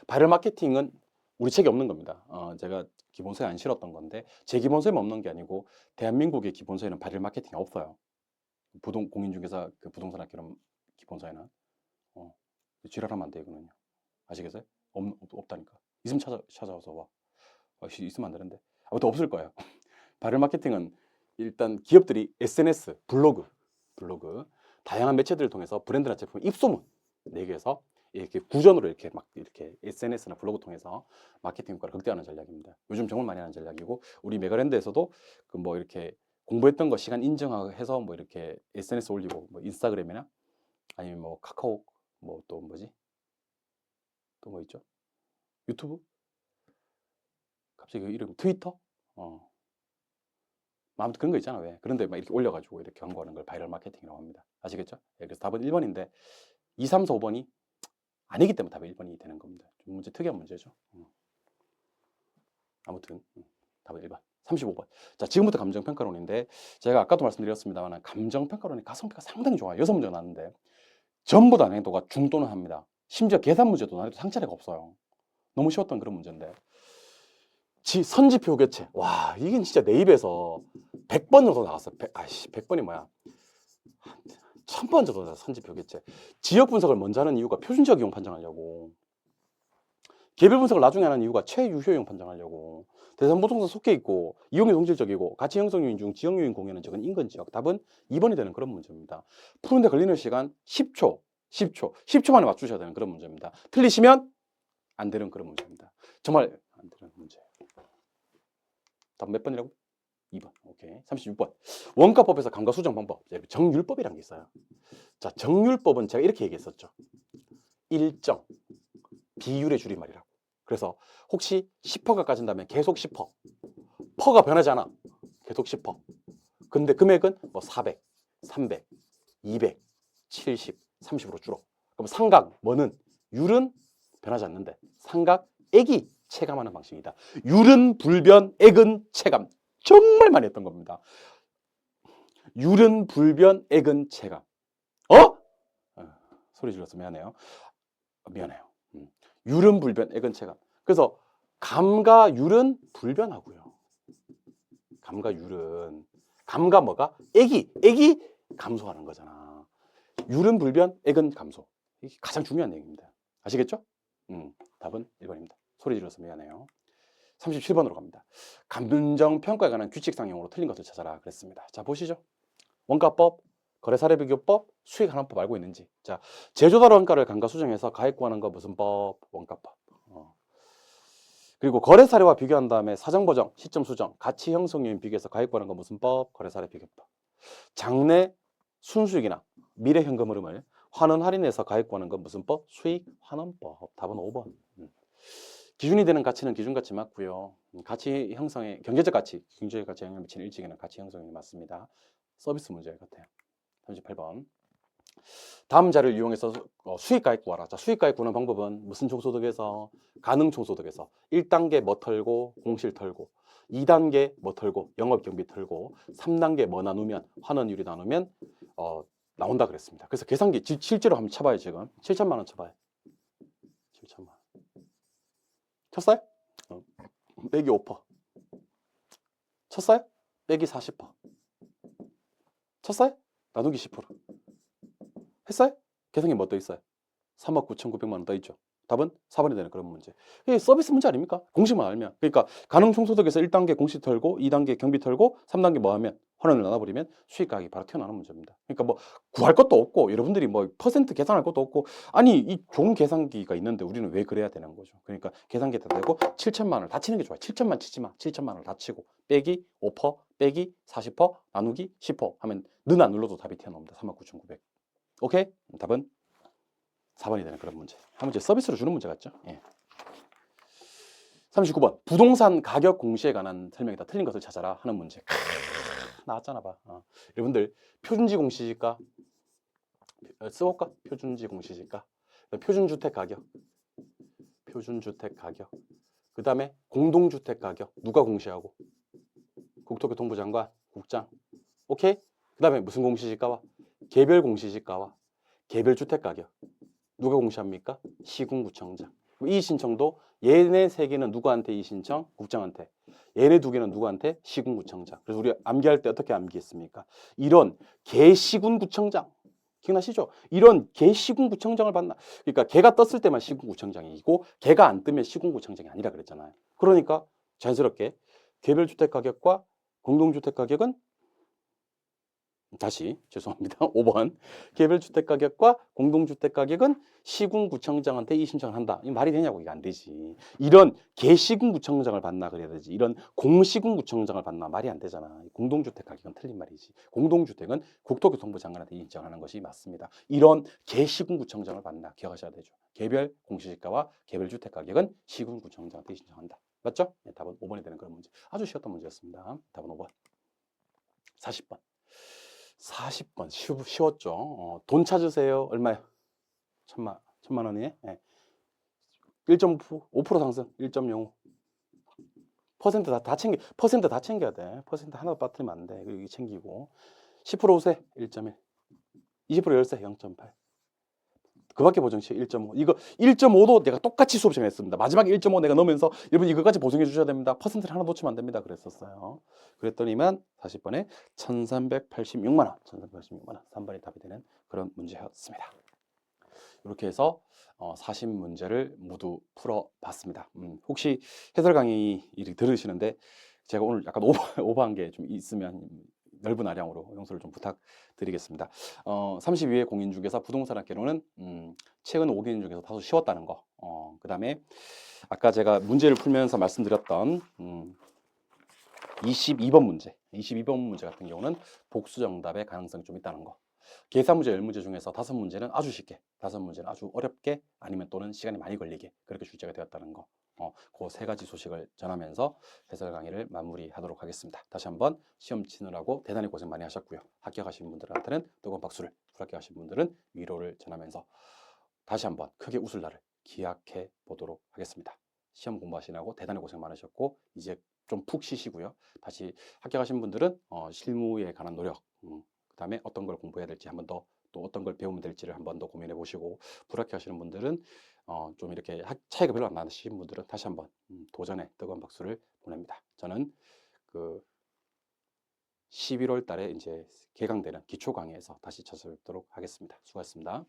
바이럴 마케팅은 우리 책에 없는 겁니다. 제가 기본서에 안 실었던 건데 제 기본서에만 없는 게 아니고 대한민국의 기본서에는 바이럴 마케팅이 없어요. 공인중개사 그 부동산 학교 기본서에는 지랄하면 안 돼 이거는요. 아시겠어요? 없다니까. 있으면 찾아와서 와. 있으면 안 되는데. 아무튼 없을 거예요. 바이럴 마케팅은 일단 기업들이 SNS, 블로그 다양한 매체들을 통해서 브랜드나 제품 입소문 내기 위해서 이렇게 구전으로 이렇게 SNS나 블로그 통해서 마케팅 효과를 극대화하는 전략입니다. 요즘 정말 많이 하는 전략이고 우리 메가랜드에서도 그 뭐 이렇게 공부했던 거 시간 인정해서 뭐 이렇게 SNS 올리고 뭐 인스타그램이나 아니면 뭐 카카오 뭐 또 뭐지? 또 뭐 있죠? 유튜브? 갑자기 그 이름 트위터? 아무튼 그런 거 있잖아 왜? 그런데 막 이렇게 올려가지고 이렇게 광고하는 걸 바이럴 마케팅이라고 합니다. 아시겠죠? 네, 그래서 답은 1번인데 2, 3, 4, 5번이 아니기 때문에 답이 1번이 되는 겁니다. 좀 문제 특이한 문제죠. 아무튼 답은 1번. 35번. 자, 지금부터 감정평가론인데 제가 아까도 말씀드렸습니다만 감정평가론이 가성비가 상당히 좋아요. 6문제가 나왔는데 전부 다 난이도가 중또는 합니다. 심지어 계산 문제도 난이도 상차례가 없어요. 너무 쉬웠던 그런 문제인데 선지표 교체. 와, 이게 진짜 내 입에서 100번 정도 나왔어. 100번이 뭐야? 1000번 정도 나왔어. 선지표 교체. 지역 분석을 먼저 하는 이유가 표준지역 이용 판정하려고. 개별 분석을 나중에 하는 이유가 최유효용 판정하려고. 대상부동산 속해 있고 이용이 동질적이고 가치 형성 요인 중 지역 요인 공유는 적은 인근 지역. 답은 2번이 되는 그런 문제입니다. 푸는데 걸리는 시간 10초 만에 맞추셔야 되는 그런 문제입니다. 틀리시면 안 되는 그런 문제입니다. 정말 안 되는 문제. 답 몇 번이라고? 2번. 오케이. 36번. 원가법에서 감가수정 방법. 정율법이라는 게 있어요. 자, 정율법은 제가 이렇게 얘기했었죠. 일정, 비율의 줄임말이라고. 그래서 혹시 10%가 까진다면 계속 10%. 퍼가 변하지 않아. 계속 10%. 근데 금액은 뭐 400, 300, 200, 70, 30으로 줄어. 그럼 상각, 뭐는 율은 변하지 않는데 상각, 액이 체감하는 방식이다. 율은 불변, 액은 체감. 정말 많이 했던 겁니다. 율은 불변, 액은 체감. 소리 질러서 미안해요. 미안해요. 율은 불변, 액은 체감. 그래서 감과 율은 불변하고요. 감과 율은, 감과 뭐가? 액이 감소하는 거잖아. 율은 불변, 액은 감소. 이게 가장 중요한 얘기입니다. 아시겠죠? 답은 1번입니다. 소리 질러서 미안해요. 37번으로 갑니다. 감정 평가에 관한 규칙상용으로 틀린 것을 찾아라 그랬습니다. 자, 보시죠. 원가법, 거래사례비교법, 수익환원법 알고 있는지. 자, 제조달 원가를 감가 수정해서 가액 구하는 거 무슨 법? 원가법. 그리고 거래사례와 비교한 다음에 사정보정, 시점 수정, 가치 형성 요인 비교해서 가액 구하는 거 무슨 법? 거래사례 비교법. 장래 순수익이나 미래 현금 흐름을 환원 할인해서 가액 구하는 건 무슨 법? 수익환원법. 답은 5번. 기준이 되는 가치는 기준가치 맞고요. 가치 형성에 경제적 가치, 경제적 가치 영향을 미치는 일찍이나 가치 형성이 맞습니다. 서비스 문제 같아요. 38번. 다음 자를 이용해서 수익 가액 구하라. 자, 수익 가액 구하는 방법은 무슨 총소득에서? 가능 총소득에서 1단계 뭐 털고 공실 털고 2단계 뭐 털고 영업 경비 털고 3단계 뭐 나누면 환원율이 나누면 나온다 그랬습니다. 그래서 계산기 실제로 한번 쳐봐요. 지금 7천만 원 쳐봐요. 7천만 원. 쳤어요? 빼기 5%. 쳤어요? 빼기 40%. 쳤어요? 나누기 10%. 했어요? 계산기 뭐 떠 있어요? 3억 9,900만 원 떠 있죠. 답은 4번이 되는 그런 문제. 이게 서비스 문제 아닙니까? 공식만 알면. 그러니까 가능 총소득에서 1단계 공시 털고 2단계 경비 털고 3단계 뭐 하면 환원을 나눠버리면 수익가액이 바로 튀어나오는 문제입니다. 그러니까 뭐 구할 것도 없고 여러분들이 뭐 퍼센트 계산할 것도 없고 아니 이 좋은 계산기가 있는데 우리는 왜 그래야 되는 거죠. 그러니까 계산기에다 대고 7천만 원을 다 치는 게 좋아요. 7천만 치지 마. 7천만 원을 다 치고 빼기 5% 빼기 40% 나누기 10% 하면 는 안 눌러도 답이 튀어나옵니다. 39,900. 오케이? 답은 4번이 되는 그런 문제. 한 문제 서비스로 주는 문제 같죠? 예. 39번. 부동산 가격 공시에 관한 설명이다. 틀린 것을 찾아라 하는 문제. 나왔잖아 봐. 여러분들 표준지 공시지가 써볼까? 표준지 공시지가. 표준주택 가격. 표준주택 가격. 그 다음에 공동주택 가격. 누가 공시하고? 국토교통부 장관, 국장. 오케이? 그 다음에 무슨 공시지가와? 개별 공시지가와 개별 주택 가격. 누가 공시합니까? 시군구청장. 이 신청도 얘네 세 개는 누구한테 이 신청? 국장한테. 얘네 두 개는 누구한테? 시군구청장. 그래서 우리 암기할 때 어떻게 암기했습니까? 이런 개시군구청장. 기억나시죠? 이런 개시군구청장을 받나? 그러니까 개가 떴을 때만 시군구청장이고 개가 안 뜨면 시군구청장이 아니라 그랬잖아요. 그러니까 자연스럽게 개별주택 가격과 공동주택 가격은 다시 죄송합니다. 5번 개별주택 가격과 공동주택 가격은 시군구청장한테 이 신청을 한다. 이 말이 되냐고. 이게 안 되지. 이런 개시군구청장을 받나 그래야 되지. 이런 공시군구청장을 받나 말이 안 되잖아. 공동주택 가격은 틀린 말이지. 공동주택은 국토교통부 장관한테 인정하는 것이 맞습니다. 이런 개시군구청장을 받나 기억하셔야 되죠. 개별 공시지가와 개별주택 가격은 시군구청장한테 신청한다. 맞죠? 네, 답은 5번이 되는 그런 문제. 아주 쉬웠던 문제였습니다. 답은 5번. 40번. 40번 쉬웠죠. 돈 찾으세요. 얼마요? 천만 원이에요? 네. 1.5% 상승 1.05. 퍼센트 다 챙겨야 돼. 퍼센트 하나 빠뜨리면 안 돼. 여기 챙기고 10% 우세 1.1. 20% 열세 0.8. 그밖에 보정치 1.5. 이거 1.5도 내가 똑같이 수업 시간에 했습니다. 마지막에 1.5 내가 넣으면서 여러분 이거까지 보정해 주셔야 됩니다. 퍼센트를 하나 놓치면 안 됩니다. 그랬었어요. 그랬더니만 40번에 1386만 원. 1386만 원. 3번이 답이 되는 그런 문제였습니다. 이렇게 해서 40문제를 모두 풀어봤습니다. 혹시 해설 강의 들으시는데 제가 오늘 약간 오버한 게 좀 있으면 넓은 아량으로 용서를 좀 부탁드리겠습니다. 32회 공인 중개사 부동산 학개론은 최근 5개년 중에서 다소 쉬웠다는 거. 그 다음에 아까 제가 문제를 풀면서 말씀드렸던 22번 문제. 22번 문제 같은 경우는 복수 정답의 가능성이 좀 있다는 거. 계산 문제 10문제 중에서 5문제는 아주 쉽게, 5문제는 아주 어렵게 아니면 또는 시간이 많이 걸리게 그렇게 출제가 되었다는 거. 그 세 가지 소식을 전하면서 해설 강의를 마무리하도록 하겠습니다. 다시 한번 시험 치느라고 대단히 고생 많이 하셨고요. 합격하신 분들한테는 뜨거운 박수를, 불합격하신 분들은 위로를 전하면서 다시 한번 크게 웃을 날을 기약해 보도록 하겠습니다. 시험 공부하시느라고 대단히 고생 많으셨고 이제 좀 푹 쉬시고요. 다시 합격하신 분들은 실무에 관한 노력, 그다음에 어떤 걸 공부해야 될지 한 번 더, 또 어떤 걸 배우면 될지를 한 번 더 고민해 보시고, 불합격하시는 분들은 좀 이렇게 차이가 별로 안 나시는 분들은 다시 한번 도전의 뜨거운 박수를 보냅니다. 저는 그 11월 달에 이제 개강되는 기초 강의에서 다시 찾아뵙도록 하겠습니다. 수고하셨습니다.